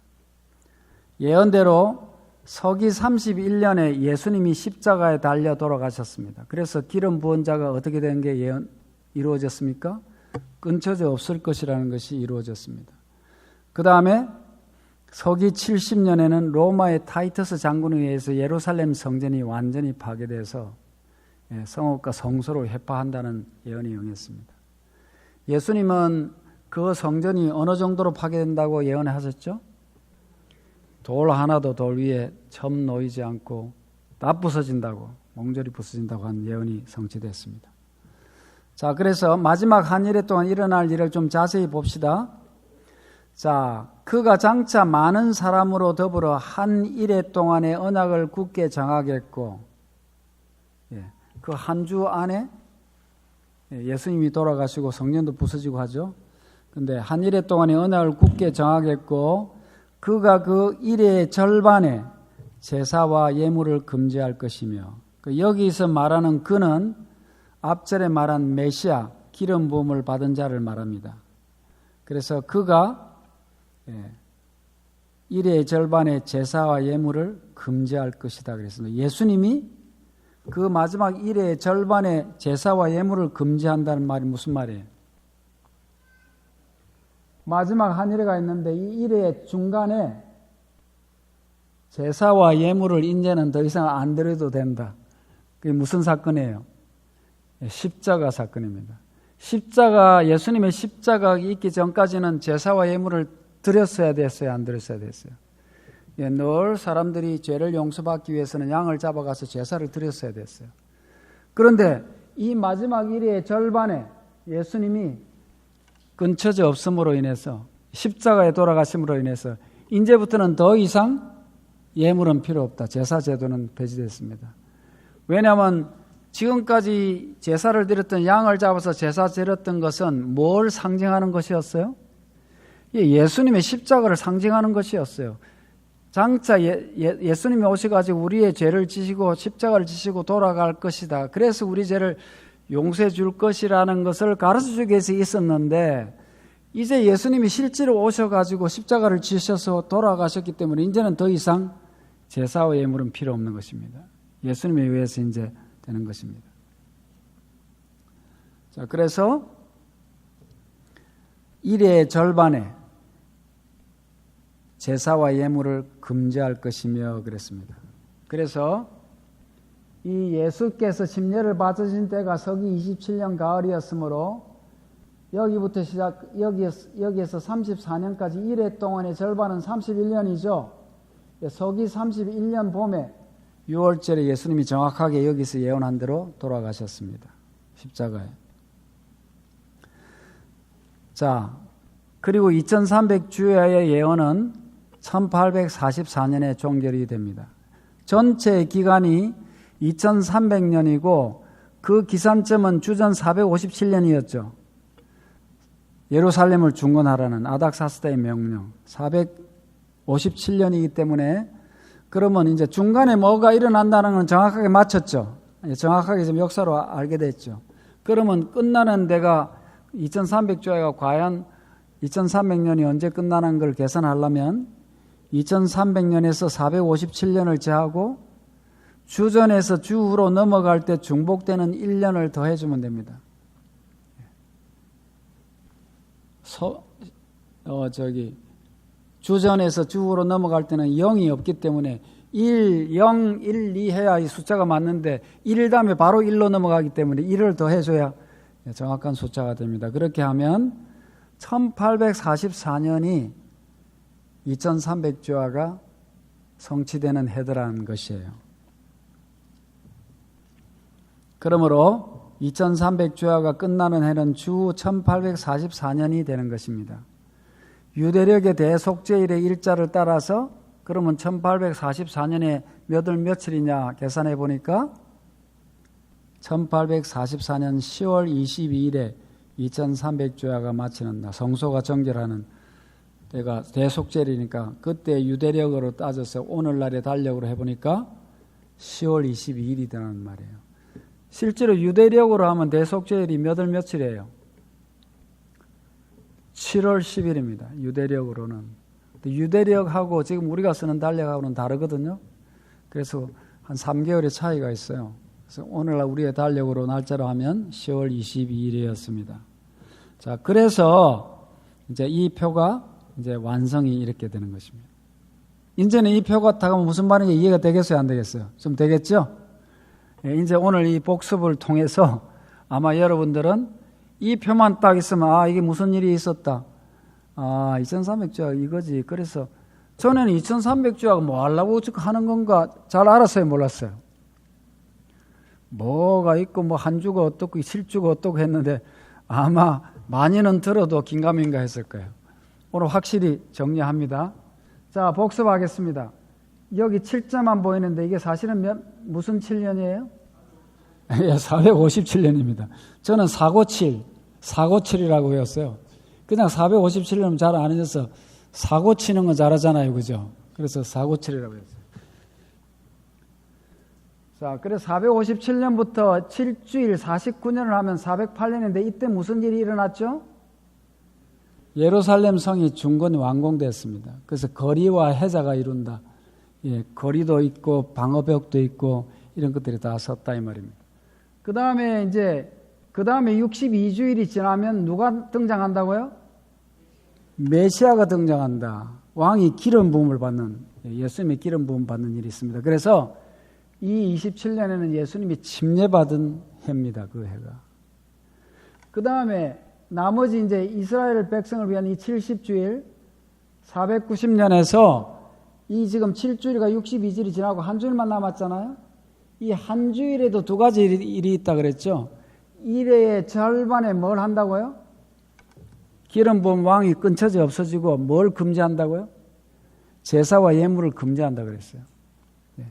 예언대로 서기 31년에 예수님이 십자가에 달려 돌아가셨습니다. 그래서 기름 부은 자가 어떻게 된 게 이루어졌습니까? 끊쳐져 없을 것이라는 것이 이루어졌습니다. 그 다음에 서기 70년에는 로마의 타이터스 장군에 의해서 예루살렘 성전이 완전히 파괴돼서 성읍과 성소를 회파한다는 예언이 응했습니다. 예수님은 그 성전이 어느 정도로 파괴된다고 예언하셨죠? 돌 하나도 돌 위에 점 놓이지 않고 다 부서진다고, 몽절이 부서진다고 한 예언이 성취됐습니다. 자, 그래서 마지막 한 일회 동안 일어날 일을 좀 자세히 봅시다. 자, 그가 장차 많은 사람으로 더불어 한 일회 동안의 언약을 굳게 정하겠고, 그 한 주 안에 예수님이 돌아가시고 성전도 부서지고 하죠. 근데 한 일회 동안의 언약을 굳게 정하겠고, 그가 그 일의 절반에 제사와 예물을 금지할 것이며, 여기서 말하는 그는 앞절에 말한 메시아, 기름 부음을 받은 자를 말합니다. 그래서 그가 일의 절반에 제사와 예물을 금지할 것이다 그랬습니다. 예수님이 그 마지막 일의 절반에 제사와 예물을 금지한다는 말이 무슨 말이에요? 마지막 한 일회가 있는데 이 일회 중간에 제사와 예물을 이제는 더 이상 안 드려도 된다. 그게 무슨 사건이에요? 십자가 사건입니다. 예수님의 십자가 있기 전까지는 제사와 예물을 드렸어야 됐어요? 안 드렸어야 됐어요? 늘 사람들이 죄를 용서받기 위해서는 양을 잡아가서 제사를 드렸어야 됐어요. 그런데 이 마지막 일의 절반에 예수님이 끊쳐져 없음으로 인해서, 십자가에 돌아가심으로 인해서 이제부터는 더 이상 예물은 필요 없다. 제사 제도는 폐지됐습니다. 왜냐하면 지금까지 제사를 드렸던 양을 잡아서 제사 드렸던 것은 뭘 상징하는 것이었어요? 예수님의 십자가를 상징하는 것이었어요. 장차 예수님이 오셔가지고 우리의 죄를 지시고 십자가를 지시고 돌아갈 것이다. 그래서 우리 죄를 용서해 줄 것이라는 것을 가르쳐 주기 위해서 있었는데, 이제 예수님이 실제로 오셔가지고 십자가를 지셔서 돌아가셨기 때문에 이제는 더 이상 제사와 예물은 필요 없는 것입니다. 예수님에 의해서 이제 되는 것입니다. 자, 그래서 일의 절반에 제사와 예물을 금지할 것이며 그랬습니다. 그래서 이 예수께서 십례를 받으신 때가 서기 27년 가을이었으므로 여기부터 여기에서 34년까지 1회 동안의 절반은 31년이죠. 서기 31년 봄에 6월절에 예수님이 정확하게 여기서 예언한 대로 돌아가셨습니다. 십자가에. 자, 그리고 2300주야의 예언은 1844년에 종결이 됩니다. 전체 기간이 2300년이고 그 기산점은 주전 457년이었죠. 예루살렘을 중건하라는 아닥사스다의 명령 457년이기 때문에, 그러면 이제 중간에 뭐가 일어난다는 건 정확하게 맞췄죠. 정확하게 지금 역사로 알게 됐죠. 그러면 끝나는 데가 2300주야가 과연 2300년이 언제 끝나는 걸 계산하려면 2300년에서 457년을 제하고 주전에서 주후로 넘어갈 때 중복되는 1년을 더해주면 됩니다. 주전에서 주후로 넘어갈 때는 0이 없기 때문에 1, 0, 1, 2 해야 이 숫자가 맞는데 1 다음에 바로 1로 넘어가기 때문에 1을 더해줘야 정확한 숫자가 됩니다. 그렇게 하면 1844년이 2300주야가 성취되는 해더라는 것이에요. 그러므로 2300주야가 끝나는 해는 주 1844년이 되는 것입니다. 유대력의 대속죄일의 일자를 따라서 그러면 1844년에 몇 월 며칠이냐 계산해 보니까 1844년 10월 22일에 2300주야가 마치는 날, 성소가 정결하는 때가 대속죄일이니까 그때 유대력으로 따져서 오늘날의 달력으로 해보니까 10월 22일이라는 말이에요. 실제로 유대력으로 하면 대속죄일이 몇 월 며칠이에요? 7월 10일입니다. 유대력으로는. 유대력하고 지금 우리가 쓰는 달력하고는 다르거든요. 그래서 한 3개월의 차이가 있어요. 그래서 오늘날 우리의 달력으로 날짜로 하면 10월 22일이었습니다. 자, 그래서 이제 이 표가 이제 완성이 이렇게 되는 것입니다. 이제는 이 표가 딱 하면 무슨 말인지 이해가 되겠어요? 안 되겠어요? 좀 되겠죠? 예, 이제 오늘 이 복습을 통해서 아마 여러분들은 이 표만 딱 있으면 아, 이게 무슨 일이 있었다. 아, 2300주야 이거지. 그래서 전에는 2300주야가 뭐 하려고 하는 건가 잘 알았어요? 몰랐어요? 뭐가 있고 뭐 한 주가 어떻고 실주가 어떻고 했는데 아마 많이는 들어도 긴가민가 했을 거예요. 오늘 확실히 정리합니다. 자, 복습하겠습니다. 여기 7자만 보이는데 이게 사실은 무슨 7년이에요? 예, 457년입니다. 저는 457이라고 외웠어요. 그냥 457년 잘 안 해서 사고 치는 건 잘하잖아요. 그죠? 그래서 457이라고 했어요. 자, 그래서 457년부터 7주일 49년을 하면 408년인데 이때 무슨 일이 일어났죠? 예루살렘 성이 중건 완공됐습니다. 그래서 거리와 해자가 이룬다. 예, 거리도 있고 방어벽도 있고 이런 것들이 다 섰다 이 말입니다. 그 다음에 62주일이 지나면 누가 등장한다고요? 메시아가 등장한다. 왕이 기름 부음을 받는, 예수님의 기름 부음 받는 일이 있습니다. 그래서 이 27년에는 예수님이 침례받은 해입니다. 그 해가. 그 다음에 나머지 이제 이스라엘 백성을 위한 이 70주일 490년에서 이 지금 7주일과 62주일이 지나고 한 주일만 남았잖아요. 이 한 주일에도 두 가지 일이 있다 그랬죠. 일의 절반에 뭘 한다고요? 기름 부은 왕이 끊쳐지 없어지고 뭘 금지한다고요? 제사와 예물을 금지한다 그랬어요. 네.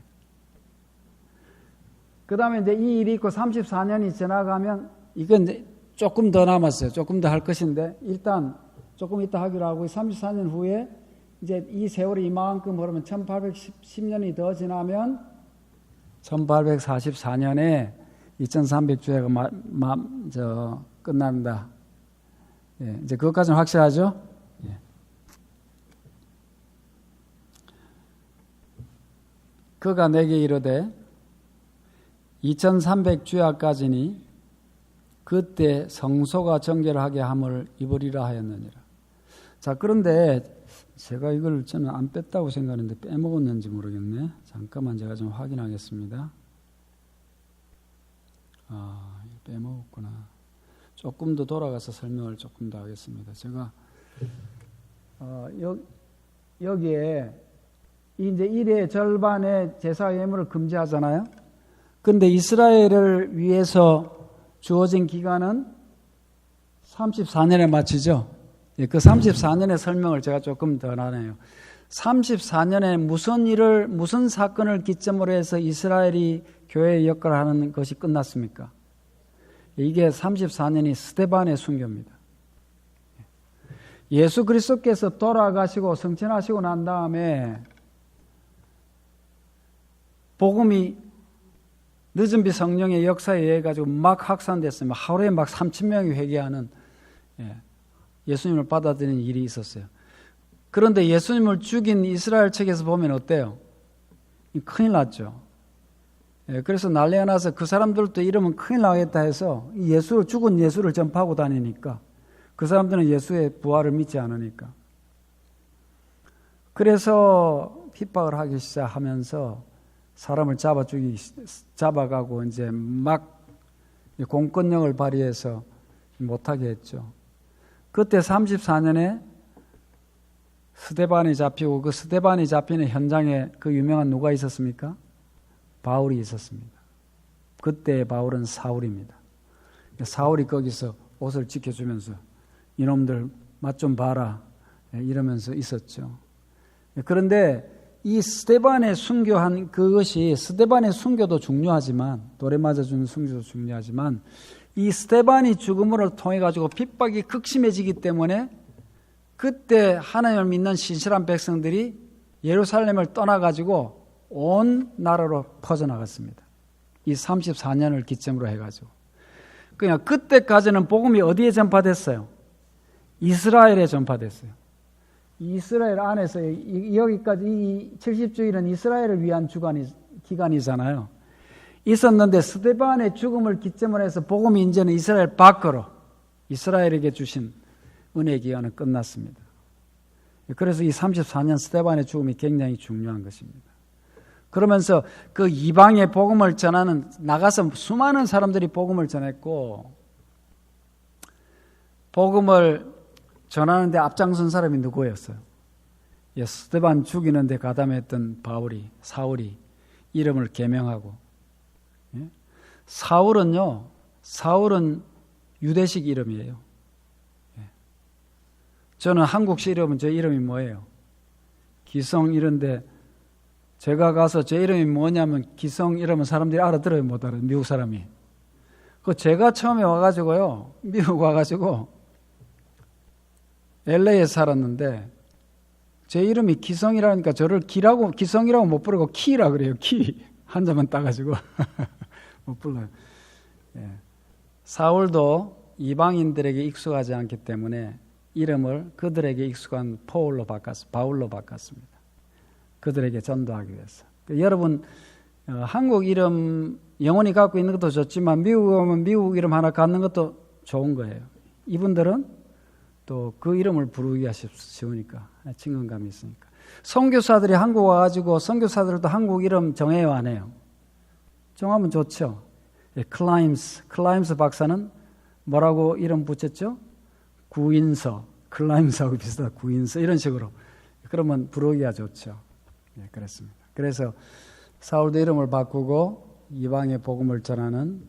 그 다음에 이제 이 일이 있고 34년이 지나가면 이건 이제 조금 더 남았어요. 조금 더 할 것인데 일단 조금 이따 하기로 하고 34년 후에 이제 이 세월이 이만큼 흐르면 1810년이 더 지나면 1844년에 2300주야가 끝납니다. 예, 이제 그것까지는 확실하죠? 예. 그가 내게 이르되 2300주야까지니 그때 성소가 정결하게 함을 입으리라 하였느니라. 자, 그런데 제가 이걸 저는 안 뺐다고 생각하는데 빼먹었는지 모르겠네. 잠깐만 제가 좀 확인하겠습니다. 빼먹었구나. 조금 더 돌아가서 설명을 조금 더 하겠습니다. 제가 여기에 이제 일의 절반의 제사 예물을 금지하잖아요. 근데 이스라엘을 위해서 주어진 기간은 34년에 마치죠. 예, 그 34년의 설명을 제가 조금 더 나눠요. 34년에 무슨 사건을 기점으로 해서 이스라엘이 교회의 역할을 하는 것이 끝났습니까? 이게 34년이 스데반의 순교입니다. 예수 그리스도께서 돌아가시고 승천하시고 난 다음에 복음이 늦은 비 성령의 역사에 의해 가지고 막 확산됐어요. 하루에 막 3,000명이 회개하는 예수님을 받아들이는 일이 있었어요. 그런데 예수님을 죽인 이스라엘 측에서 보면 어때요? 큰일 났죠. 그래서 난리가 나서 그 사람들도 이러면 큰일 나겠다 해서 죽은 예수를 전파하고 다니니까 그 사람들은 예수의 부활을 믿지 않으니까. 그래서 핍박을 하기 시작하면서 사람을 잡아가고 이제 막 공권력을 발휘해서 못하게 했죠. 그때 34년에 스데반이 잡히고 그 스데반이 잡히는 현장에 그 유명한 누가 있었습니까? 바울이 있었습니다. 그때 바울은 사울입니다. 사울이 거기서 옷을 지켜주면서 이놈들 맛 좀 봐라 이러면서 있었죠. 그런데 이 스데반의 순교한 그것이 스데반의 순교도 중요하지만 돌에 맞아주는 순교도 중요하지만 이 스데반이 죽음으로 통해 가지고 핍박이 극심해지기 때문에 그때 하나님을 믿는 신실한 백성들이 예루살렘을 떠나 가지고 온 나라로 퍼져나갔습니다. 이 34년을 기점으로 해가지고. 그냥 그때까지는 복음이 어디에 전파됐어요? 이스라엘에 전파됐어요. 이스라엘 안에서 여기까지 이 70주일은 이스라엘을 위한 기간이잖아요. 있었는데 스데반의 죽음을 기점으로 해서 복음이 이제는 이스라엘 밖으로 이스라엘에게 주신 은혜의 기간은 끝났습니다. 그래서 이 34년 스데반의 죽음이 굉장히 중요한 것입니다. 그러면서 그 이방의 복음을 전하는 나가서 수많은 사람들이 복음을 전했고 복음을 전하는데 앞장선 사람이 누구였어요? 스데반 죽이는데 가담했던 사울이 이름을 계명하고 사울은 유대식 이름이에요. 저는 한국식 이름은 제 이름이 뭐예요? 기성 이런데 제가 가서 제 이름이 뭐냐면 기성 이러면 사람들이 알아들어요, 못 알아요? 미국 사람이. 제가 처음에 와가지고요, 미국 와가지고 LA에 살았는데 제 이름이 기성이라니까 저를 기성이라고 못 부르고 키라 그래요. 키 한자만 따가지고 못 불러요. 사울도 이방인들에게 익숙하지 않기 때문에 이름을 그들에게 익숙한 바울로 바꿨습니다. 그들에게 전도하기 위해서. 여러분 한국 이름 영원히 갖고 있는 것도 좋지만 미국 오면 미국 이름 하나 갖는 것도 좋은 거예요. 이분들은 또 그 이름을 부르기가 쉬우니까 친근감이 있으니까. 선교사들이 한국 와가지고 선교사들도 한국 이름 정해요, 안 해요? 정하면 좋죠. 클라임스 박사는 뭐라고 이름 붙였죠? 구인서, 클라임스하고 비슷하다. 구인서 이런 식으로. 그러면 부르기가 좋죠. 그렇습니다. 그래서 사울도 이름을 바꾸고 이방의 복음을 전하는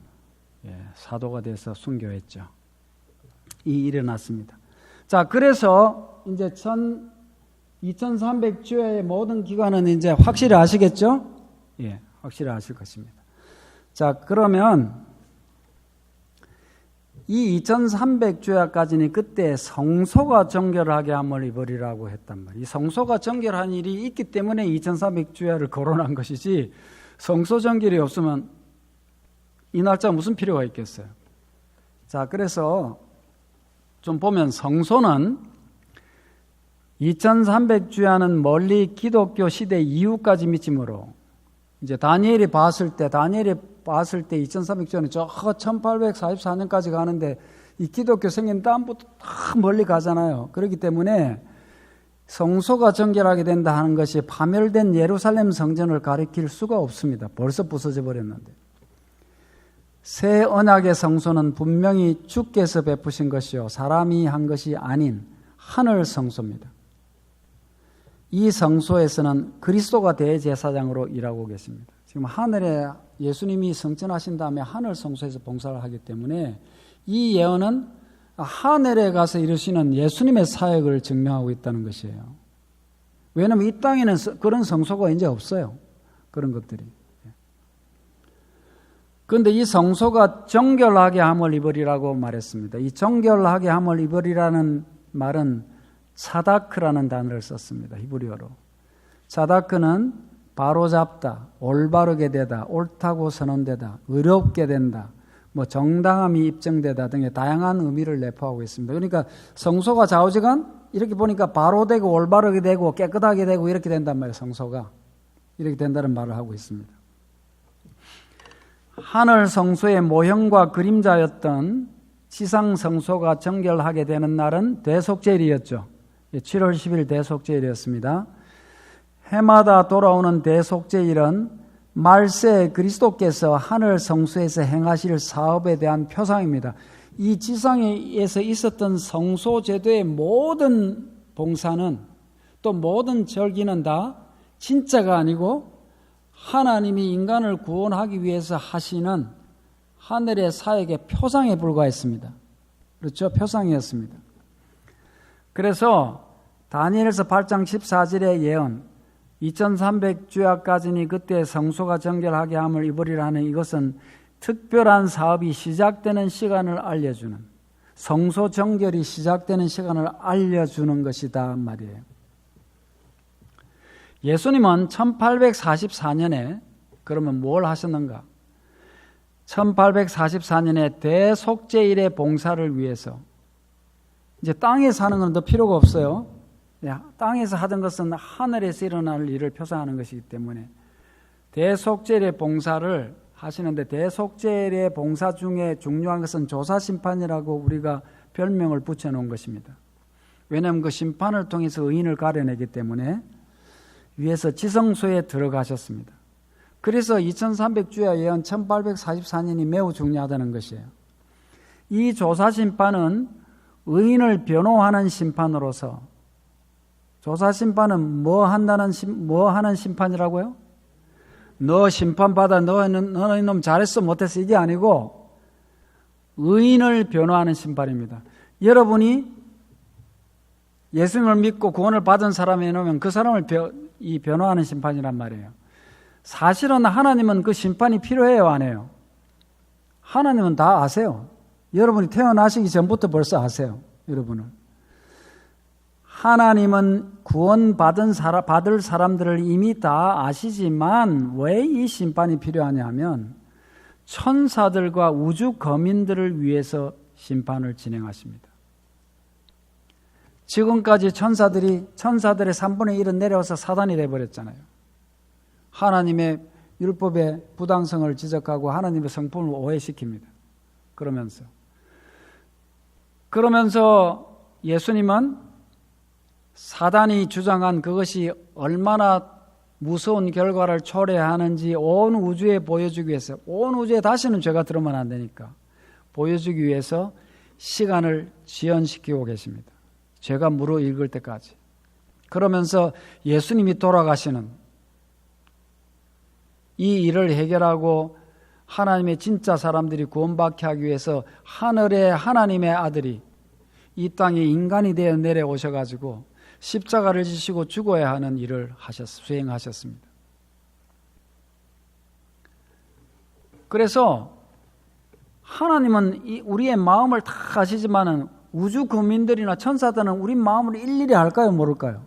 사도가 돼서 순교했죠. 이 일어났습니다. 자, 그래서 이제 2300주의 모든 기간은 이제 확실히 아시겠죠? 예, 확실히 아실 것입니다. 자, 그러면 이 2300주야까지는 그때 성소가 정결하게 함을 입으리라고 했단 말이에요. 이 성소가 정결한 일이 있기 때문에 2300주야를 거론한 것이지, 성소 정결이 없으면 이 날짜 무슨 필요가 있겠어요? 자, 그래서 좀 보면 성소는 2300주야는 멀리 기독교 시대 이후까지 미치므로, 이제 다니엘이 봤을 때 2300주야는 저 1844년까지 가는데, 이 기독교 생긴 다음부터 다 멀리 가잖아요. 그렇기 때문에 성소가 정결하게 된다 하는 것이 파멸된 예루살렘 성전을 가리킬 수가 없습니다. 벌써 부서져 버렸는데. 새 언약의 성소는 분명히 주께서 베푸신 것이요 사람이 한 것이 아닌 하늘 성소입니다. 이 성소에서는 그리스도가 대제사장으로 일하고 계십니다. 지금 하늘에 예수님이 승천하신 다음에 하늘 성소에서 봉사를 하기 때문에 이 예언은 하늘에 가서 이루시는 예수님의 사역을 증명하고 있다는 것이에요. 왜냐하면 이 땅에는 그런 성소가 이제 없어요. 그런 것들이. 그런데 이 성소가 정결하게 함을 입으리라고 말했습니다. 이 정결하게 함을 입으리라는 말은 차다크라는 단어를 썼습니다. 히브리어로. 차다크는 바로잡다, 올바르게 되다, 옳다고 선언되다, 의롭게 된다, 정당함이 입증되다 등의 다양한 의미를 내포하고 있습니다. 그러니까 성소가 좌우지간 이렇게 보니까 바로 되고 올바르게 되고 깨끗하게 되고 이렇게 된단 말이에요. 성소가 이렇게 된다는 말을 하고 있습니다. 하늘 성소의 모형과 그림자였던 지상 성소가 정결하게 되는 날은 대속제일이었죠. 7월 10일 대속제일이었습니다. 해마다 돌아오는 대속제일은 말세 그리스도께서 하늘 성소에서 행하실 사업에 대한 표상입니다. 이 지상에서 있었던 성소 제도의 모든 봉사는, 또 모든 절기는 다 진짜가 아니고 하나님이 인간을 구원하기 위해서 하시는 하늘의 사역의 표상에 불과했습니다. 그렇죠? 표상이었습니다. 그래서 다니엘서 8장 14절의 예언, 2300주야까지니 그때 성소가 정결하게 함을 입으리라는 이것은 특별한 사업이 시작되는 시간을 알려주는, 성소 정결이 시작되는 시간을 알려주는 것이다 말이에요. 예수님은 1844년에 그러면 뭘 하셨는가? 1844년에 대속제일의 봉사를 위해서, 이제 땅에서 하는 건 더 필요가 없어요. 땅에서 하던 것은 하늘에서 일어날 일을 표상하는 것이기 때문에 대속제일의 봉사를 하시는데, 대속제일의 봉사 중에 중요한 것은 조사심판이라고 우리가 별명을 붙여놓은 것입니다. 왜냐하면 그 심판을 통해서 의인을 가려내기 때문에 위에서 지성소에 들어가셨습니다. 그래서 2300주야 예언 1844년이 매우 중요하다는 것이에요. 이 조사심판은 의인을 변호하는 심판으로서, 조사심판은 뭐 하는 심판이라고요? 너 심판받아, 너 이놈 잘했어 못했어 이게 아니고 의인을 변호하는 심판입니다. 여러분이 예수님을 믿고 구원을 받은 사람이 있으면 그 사람을 변호하는 심판이란 말이에요. 사실은 하나님은 그 심판이 필요해요, 안 해요? 하나님은 다 아세요. 여러분이 태어나시기 전부터 벌써 아세요, 여러분은. 하나님은 구원받을 사람들을 이미 다 아시지만 왜 이 심판이 필요하냐 하면 천사들과 우주 거민들을 위해서 심판을 진행하십니다. 지금까지 천사들의 3분의 1은 내려와서 사단이 되어버렸잖아요. 하나님의 율법의 부당성을 지적하고 하나님의 성품을 오해시킵니다. 그러면서 예수님은 사단이 주장한 그것이 얼마나 무서운 결과를 초래하는지 온 우주에 보여주기 위해서, 온 우주에 다시는 죄가 들어오면 안 되니까 보여주기 위해서 시간을 지연시키고 계십니다. 죄가 무르익을 때까지. 그러면서 예수님이 돌아가시는 이 일을 해결하고 하나님의 진짜 사람들이 구원받게 하기 위해서 하늘의 하나님의 아들이 이 땅에 인간이 되어 내려오셔가지고 십자가를 지시고 죽어야 하는 일을 수행하셨습니다. 그래서 하나님은 우리의 마음을 다 아시지만은 우주 국민들이나 천사들은 우리 마음을 일일이 알까요, 모를까요?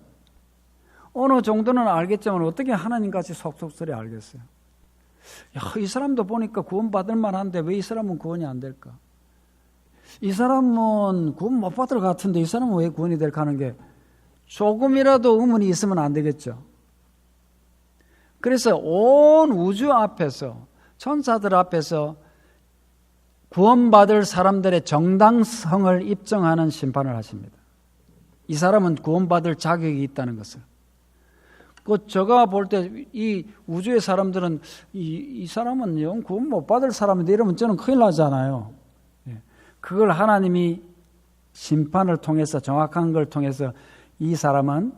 어느 정도는 알겠지만 어떻게 하나님같이 속속들이 알겠어요? 야, 이 사람도 보니까 구원받을 만한데 왜 이 사람은 구원이 안 될까? 이 사람은 구원 못 받을 것 같은데 이 사람은 왜 구원이 될까 하는 게 조금이라도 의문이 있으면 안 되겠죠. 그래서 온 우주 앞에서, 천사들 앞에서 구원받을 사람들의 정당성을 입증하는 심판을 하십니다. 이 사람은 구원받을 자격이 있다는 것을. 제가 볼 때 이 우주의 사람들은 이 사람은 영 구원 못 받을 사람인데 이러면 저는 큰일 나잖아요. 그걸 하나님이 심판을 통해서, 정확한 걸 통해서 이 사람은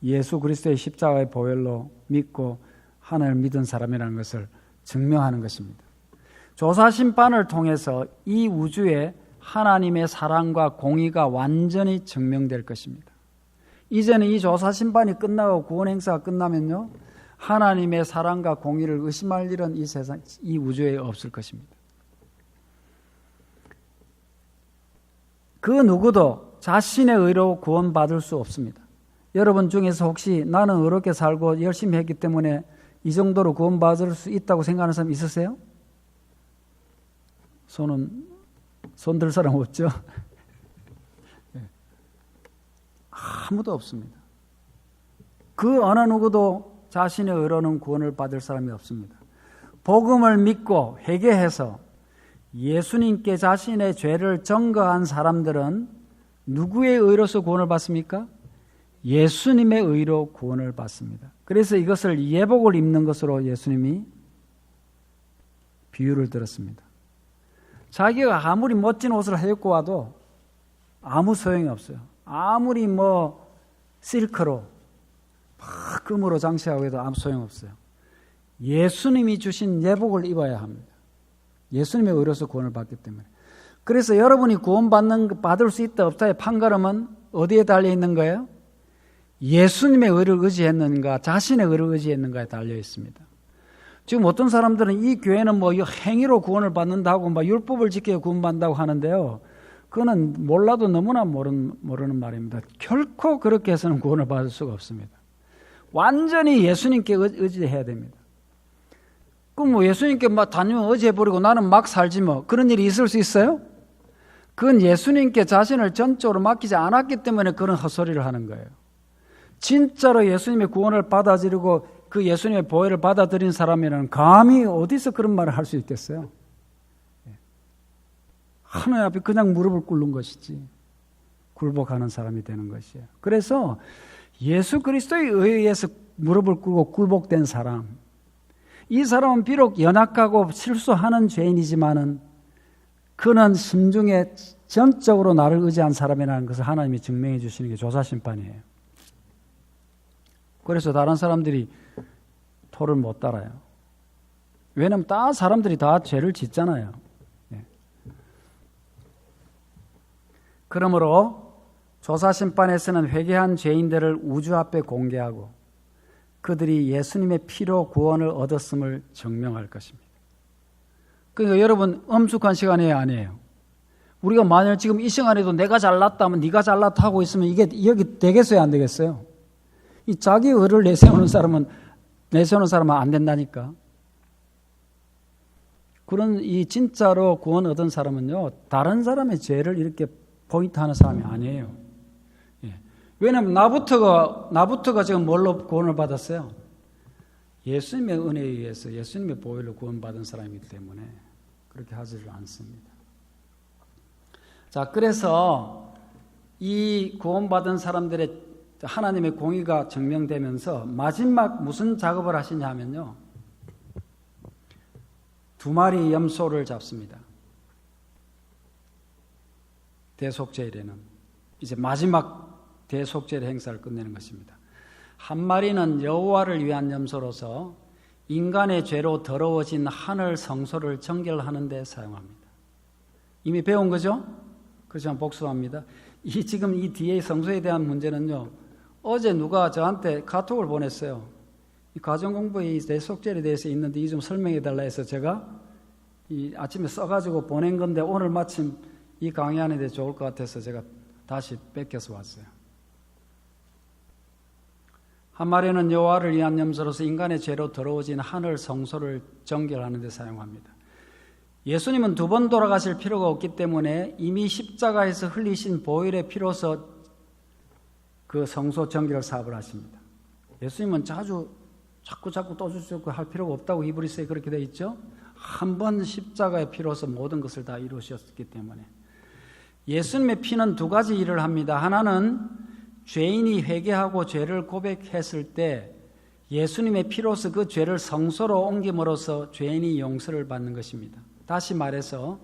예수 그리스도의 십자가의 보혈로 믿고 하나님을 믿은 사람이라는 것을 증명하는 것입니다. 조사 심판을 통해서 이 우주에 하나님의 사랑과 공의가 완전히 증명될 것입니다. 이제는 이 조사 심판이 끝나고 구원 행사가 끝나면요, 하나님의 사랑과 공의를 의심할 일은 이 세상, 이 우주에 없을 것입니다. 그 누구도 자신의 의로 구원받을 수 없습니다. 여러분 중에서 혹시 나는 의롭게 살고 열심히 했기 때문에 이 정도로 구원받을 수 있다고 생각하는 사람 있으세요? 손 들 사람 없죠? 아무도 없습니다. 그 어느 누구도 자신의 의로는 구원을 받을 사람이 없습니다. 복음을 믿고 회개해서 예수님께 자신의 죄를 전가한 사람들은 누구의 의로서 구원을 받습니까? 예수님의 의로 구원을 받습니다. 그래서 이것을 예복을 입는 것으로 예수님이 비유를 들었습니다. 자기가 아무리 멋진 옷을 해입고 와도 아무 소용이 없어요. 아무리 실크로 막 금으로 장식하고 해도 아무 소용 없어요. 예수님이 주신 예복을 입어야 합니다. 예수님의 의로서 구원을 받기 때문에. 그래서 여러분이 받을 수 있다 없다의 판가름은 어디에 달려 있는 거예요? 예수님의 의를 의지했는가, 자신의 의를 의지했는가에 달려 있습니다. 지금 어떤 사람들은 이 교회는 행위로 구원을 받는다고 율법을 지켜 구원받는다고 하는데요. 그거는 몰라도 너무나 모르는 말입니다. 결코 그렇게 해서는 구원을 받을 수가 없습니다. 완전히 예수님께 의지해야 됩니다. 그럼 예수님께 단연 의지해버리고 나는 막 살지 그런 일이 있을 수 있어요? 그건 예수님께 자신을 전적으로 맡기지 않았기 때문에 그런 헛소리를 하는 거예요. 진짜로 예수님의 구원을 받아들이고 그 예수님의 보혈을 받아들인 사람이라는 감히 어디서 그런 말을 할 수 있겠어요? 하나님 앞에 그냥 무릎을 꿇는 것이지 굴복하는 사람이 되는 것이에요. 그래서 예수 그리스도의 의에 의해서 무릎을 꿇고 굴복된 사람, 이 사람은 비록 연약하고 실수하는 죄인이지만은 그는 심중에 전적으로 나를 의지한 사람이라는 것을 하나님이 증명해 주시는 게 조사심판이에요. 그래서 다른 사람들이 토를 못 달아요. 왜냐하면 사람들이 다 죄를 짓잖아요. 그러므로 조사심판에서는 회개한 죄인들을 우주 앞에 공개하고 그들이 예수님의 피로 구원을 얻었음을 증명할 것입니다. 그러니까 여러분 엄숙한 시간이에요, 아니에요? 우리가 만약 지금 이 시간에도 내가 잘났다 하면 네가 잘났다 하고 있으면 이게 여기 되겠어요, 안 되겠어요? 이 자기 의를 내세우는 사람은 안 된다니까. 그런 이 진짜로 구원 얻은 사람은요, 다른 사람의 죄를 이렇게 포인트하는 사람이 아니에요. 왜냐하면 나부터가 지금 뭘로 구원을 받았어요? 예수님의 은혜에 의해서 예수님의 보혈로 구원받은 사람이기 때문에 그렇게 하지를 않습니다. 자, 그래서 이 구원받은 사람들의 하나님의 공의가 증명되면서 마지막 무슨 작업을 하시냐 하면요, 2마리 염소를 잡습니다. 대속죄일에는 이제 마지막 대속죄일 행사를 끝내는 것입니다. 한 마리는 여호와를 위한 염소로서 인간의 죄로 더러워진 하늘 성소를 정결하는 데 사용합니다. 이미 배운 거죠? 그렇지만 복습합니다. 지금 이 뒤에 성소에 대한 문제는요, 어제 누가 저한테 카톡을 보냈어요. 이 가정공부에 이 대속죄에 대해서 있는데 이 좀 설명해 달라 해서 제가 이 아침에 써가지고 보낸 건데 오늘 마침 이 강의하는데 좋을 것 같아서 제가 다시 뺏겨서 왔어요. 한 마리는 여호와를 위한 염소로서 인간의 죄로 더러워진 하늘 성소를 정결하는 데 사용합니다. 예수님은 두 번 돌아가실 필요가 없기 때문에 이미 십자가에서 흘리신 보혈의 피로서 그 성소 정결 사업을 하십니다. 예수님은 자꾸 떠주시고 할 필요가 없다고 히브리서에 그렇게 되어 있죠. 한 번 십자가의 피로서 모든 것을 다 이루셨기 때문에. 예수님의 피는 두 가지 일을 합니다. 하나는 죄인이 회개하고 죄를 고백했을 때 예수님의 피로서 그 죄를 성소로 옮김으로써 죄인이 용서를 받는 것입니다. 다시 말해서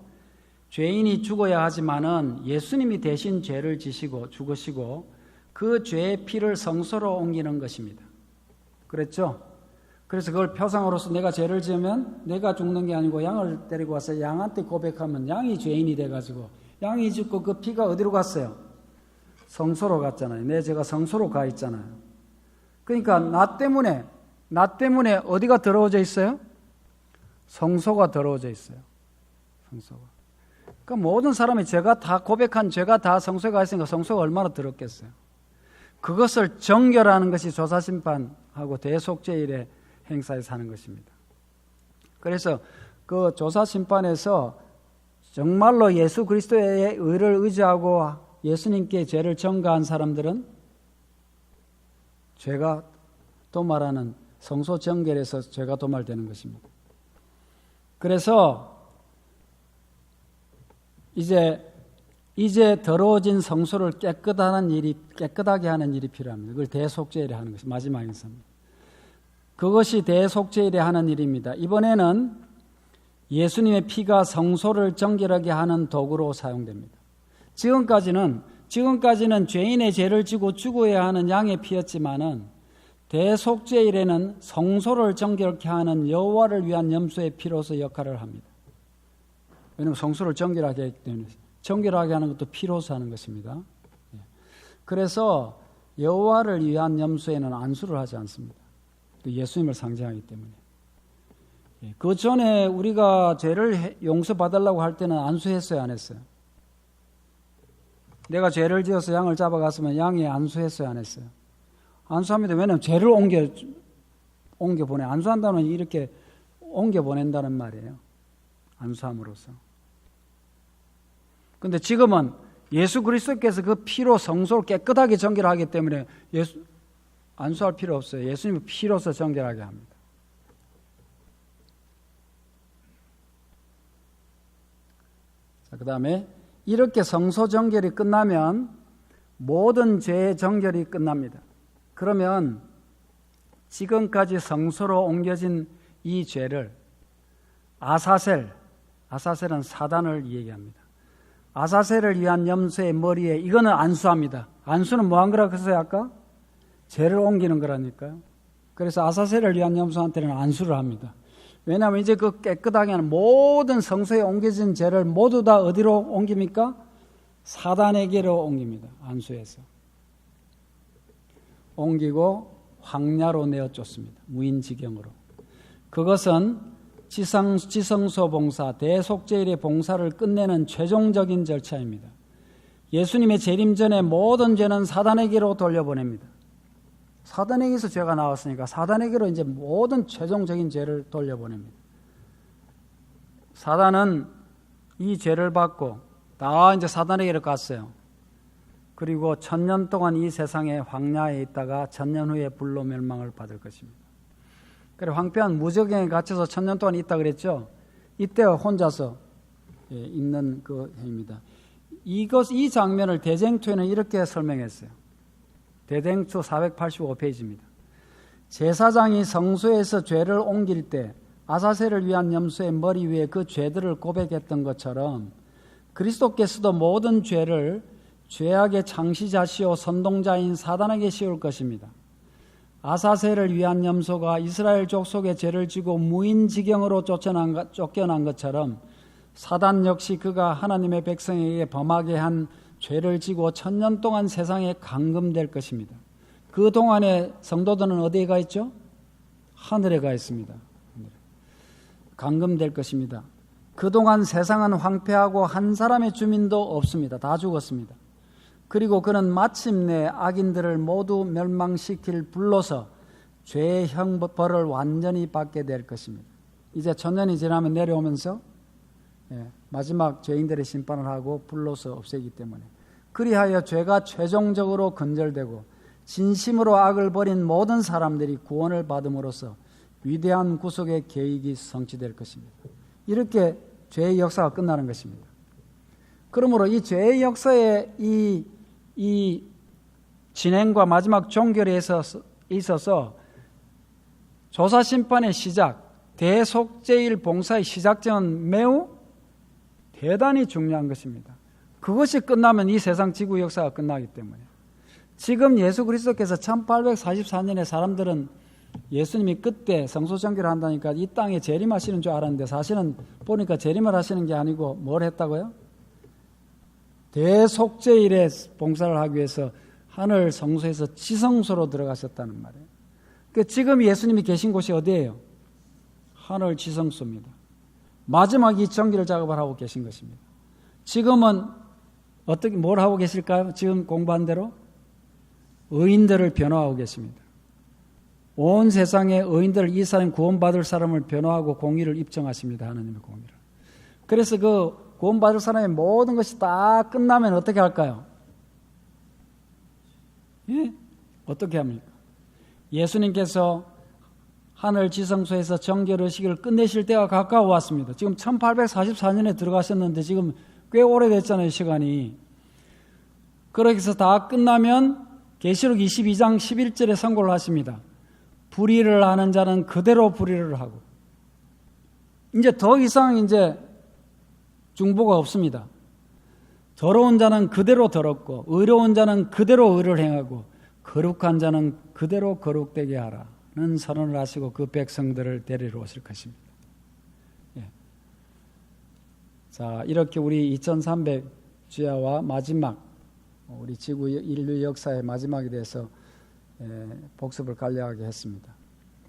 죄인이 죽어야 하지만은 예수님이 대신 죄를 지시고 죽으시고 그 죄의 피를 성소로 옮기는 것입니다. 그랬죠? 그래서 그걸 표상으로서 내가 죄를 지으면 내가 죽는 게 아니고 양을 데리고 와서 양한테 고백하면 양이 죄인이 돼가지고 양이 죽고 그 피가 어디로 갔어요? 성소로 갔잖아요. 내 죄가 성소로 가 있잖아요. 그러니까 나 때문에 어디가 더러워져 있어요? 성소가 더러워져 있어요. 성소가. 그러니까 모든 사람이 죄가 다 고백한 죄가 다 성소에 가 있으니까 성소가 얼마나 더럽겠어요. 그것을 정결하는 것이 조사심판하고 대속죄일의 행사에 사는 것입니다. 그래서 그 조사심판에서 정말로 예수 그리스도의 의를 의지하고 예수님께 죄를 전가한 사람들은 죄가 도말하는 성소 정결에서 죄가 도말되는 것입니다. 그래서 이제 더러워진 성소를 깨끗하게 하는 일이 필요합니다. 그걸 대속죄일에 하는 것이 마지막 행사입니다. 그것이 대속죄일에 하는 일입니다. 이번에는 예수님의 피가 성소를 정결하게 하는 도구로 사용됩니다. 지금까지는 죄인의 죄를 지고 죽어야 하는 양의 피였지만은 대속죄일에는 성소를 정결케 하는 여호와를 위한 염소의 피로서 역할을 합니다. 왜냐하면 성소를 정결하게 하기 때문에 정결하게 하는 것도 피로서 하는 것입니다. 그래서 여호와를 위한 염소에는 안수를 하지 않습니다. 예수님을 상징하기 때문에. 그 전에 우리가 죄를 용서받으려고 할 때는 안수했어요, 안 했어요? 내가 죄를 지어서 양을 잡아갔으면 양이 안수했어요, 안 했어요? 안수합니다. 왜냐하면 죄를 옮겨보내. 안수한다는 이렇게 옮겨보낸다는 말이에요. 안수함으로써. 근데 지금은 예수 그리스도께서 그 피로 성소를 깨끗하게 정결하기 때문에 안수할 필요 없어요. 예수님의 피로서 정결하게 합니다. 자, 그 다음에 이렇게 성소 정결이 끝나면 모든 죄의 정결이 끝납니다. 그러면 지금까지 성소로 옮겨진 이 죄를 아사셀은 사단을 얘기합니다. 아사셀을 위한 염소의 머리에 이거는 안수합니다. 안수는 뭐 한 거라고 했어요 아까? 죄를 옮기는 거라니까요. 그래서 아사셀을 위한 염소한테는 안수를 합니다. 왜냐하면 이제 그 깨끗하게 하는 모든 성소에 옮겨진 죄를 모두 다 어디로 옮깁니까? 사단에게로 옮깁니다. 안수해서. 옮기고 황야로 내어쫓습니다. 무인지경으로. 그것은 지성소 봉사, 대속죄일의 봉사를 끝내는 최종적인 절차입니다. 예수님의 재림 전에 모든 죄는 사단에게로 돌려보냅니다. 사단에게서 죄가 나왔으니까 사단에게로 이제 모든 최종적인 죄를 돌려보냅니다. 사단은 이 죄를 받고 다 이제 사단에게로 갔어요. 그리고 1000년 동안 이 세상의 황야에 있다가 1000년 후에 불로 멸망을 받을 것입니다. 그래 황폐한 무저갱에 갇혀서 1000년 동안 있다 그랬죠. 이때 혼자서 있는 그 해입니다. 이 장면을 대쟁투에는 이렇게 설명했어요. 대쟁투 485페이지입니다. 제사장이 성소에서 죄를 옮길 때 아사셀을 위한 염소의 머리 위에 그 죄들을 고백했던 것처럼 그리스도께서도 모든 죄를 죄악의 창시자시오 선동자인 사단에게 씌울 것입니다. 아사셀을 위한 염소가 이스라엘 족속의 죄를 지고 무인지경으로 쫓겨난 것처럼 사단 역시 그가 하나님의 백성에게 범하게 한 죄를 지고 1000년 동안 세상에 감금될 것입니다. 그 동안에 성도들은 어디에 가 있죠? 하늘에 가 있습니다. 감금될 것입니다. 그동안 세상은 황폐하고 한 사람의 주민도 없습니다. 다 죽었습니다. 그리고 그는 마침내 악인들을 모두 멸망시킬 불로서 죄의 형벌을 완전히 받게 될 것입니다. 이제 천년이 지나면 내려오면서 마지막 죄인들의 심판을 하고 불로서 없애기 때문에, 그리하여 죄가 최종적으로 건절되고 진심으로 악을 버린 모든 사람들이 구원을 받음으로써 위대한 구속의 계획이 성취될 것입니다. 이렇게 죄의 역사가 끝나는 것입니다. 그러므로 이 죄의 역사의 이 진행과 마지막 종결에 있어서 조사심판의 시작, 대속죄일 봉사의 시작점은 매우 대단히 중요한 것입니다. 그것이 끝나면 이 세상 지구 역사가 끝나기 때문에, 지금 예수 그리스도께서 1844년에 사람들은 예수님이 그때 성소정결을 한다니까 이 땅에 재림하시는 줄 알았는데, 사실은 보니까 재림을 하시는 게 아니고 뭘 했다고요? 대속죄일에 봉사를 하기 위해서 하늘 성소에서 지성소로 들어가셨다는 말이에요. 그러니까 지금 예수님이 계신 곳이 어디예요? 하늘 지성소입니다. 마지막 이 정결 작업을 하고 계신 것입니다. 지금은 뭘 하고 계실까요? 지금 공부한 대로 의인들을 변호하고 계십니다. 온 세상의 의인들을, 이 사람 구원받을 사람을 변호하고 공의를 입증하십니다. 하나님의 공의를. 그래서 그 구원받을 사람의 모든 것이 다 끝나면 어떻게 할까요? 예? 어떻게 합니까? 예수님께서 하늘 지성소에서 정결의식을 끝내실 때가 가까워 왔습니다. 지금 1844년에 들어가셨는데 지금 꽤 오래됐잖아요, 시간이. 그렇게 해서 다 끝나면 계시록 22장 11절에 선고를 하십니다. 불의를 하는 자는 그대로 불의를 하고, 이제 더 이상 이제 중보가 없습니다. 더러운 자는 그대로 더럽고 의로운 자는 그대로 의를 행하고 거룩한 자는 그대로 거룩되게 하라는 선언을 하시고 그 백성들을 데리러 오실 것입니다. 예. 자, 이렇게 우리 2300주야와 마지막, 우리 지구 인류 역사의 마지막에 대해서 복습을 간략하게 했습니다.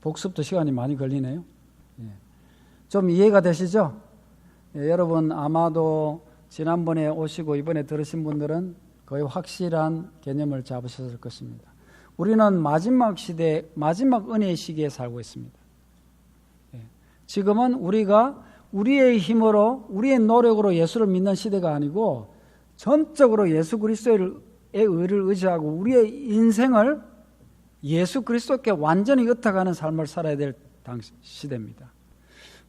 복습도 시간이 많이 걸리네요. 예. 좀 이해가 되시죠? 여러분 아마도 지난번에 오시고 이번에 들으신 분들은 거의 확실한 개념을 잡으셨을 것입니다. 우리는 마지막 시대, 마지막 은혜의 시기에 살고 있습니다. 지금은 우리가 우리의 힘으로, 우리의 노력으로 예수를 믿는 시대가 아니고 전적으로 예수 그리스도의 의를 의지하고 우리의 인생을 예수 그리스도께 완전히 흩어가는 삶을 살아야 될 시대입니다.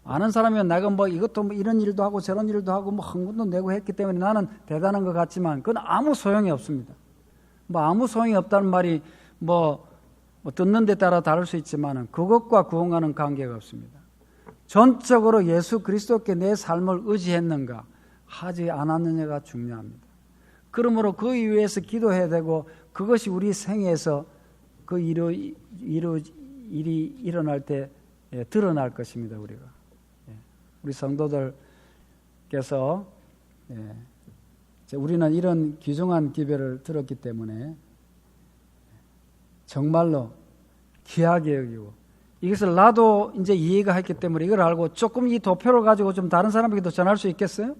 아는 사람이면 내가 이것도 이런 일도 하고 저런 일도 하고 헌금도 내고 했기 때문에 나는 대단한 것 같지만 그건 아무 소용이 없습니다. 아무 소용이 없다는 말이 듣는 데 따라 다를 수 있지만 그것과 구원과는 관계가 없습니다. 전적으로 예수 그리스도께 내 삶을 의지했는가 하지 않았느냐가 중요합니다. 그러므로 그 위해서 기도해야 되고 그것이 우리 생애에서 그 일이 일어날 때 드러날 것입니다. 우리 성도들께서 우리는 이런 귀중한 기별을 들었기 때문에 정말로 귀하게 여기고, 이것을 나도 이제 이해가 했기 때문에 이걸 알고 조금 이 도표를 가지고 좀 다른 사람에게도 전할 수 있겠어요?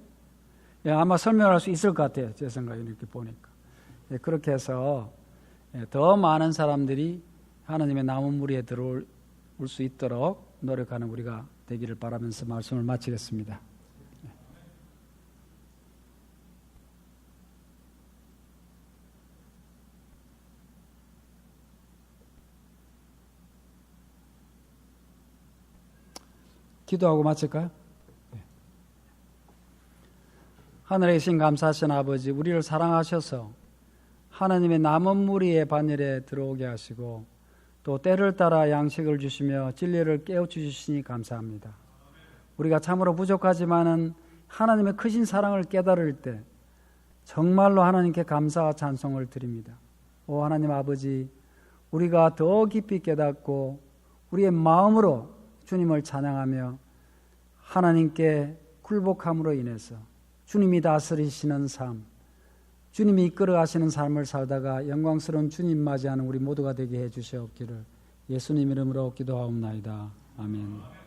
아마 설명할 수 있을 것 같아요. 제 생각에 이렇게 보니까. 그렇게 해서 더 많은 사람들이 하나님의 남은 무리에 들어올 수 있도록 노력하는 우리가 되기를 바라면서 말씀을 마치겠습니다. 기도하고 마칠까요? 하늘에 계신 감사하신 아버지, 우리를 사랑하셔서 하나님의 남은 무리의 반열에 들어오게 하시고 또 때를 따라 양식을 주시며 진리를 깨우쳐 주시니 감사합니다. 우리가 참으로 부족하지만은 하나님의 크신 사랑을 깨달을 때 정말로 하나님께 감사와 찬송을 드립니다. 오 하나님 아버지, 우리가 더 깊이 깨닫고 우리의 마음으로 주님을 찬양하며 하나님께 굴복함으로 인해서 주님이 다스리시는 삶, 주님이 이끌어 가시는 삶을 살다가 영광스러운 주님 맞이하는 우리 모두가 되게 해 주시옵기를 예수님 이름으로 기도하옵나이다. 아멘.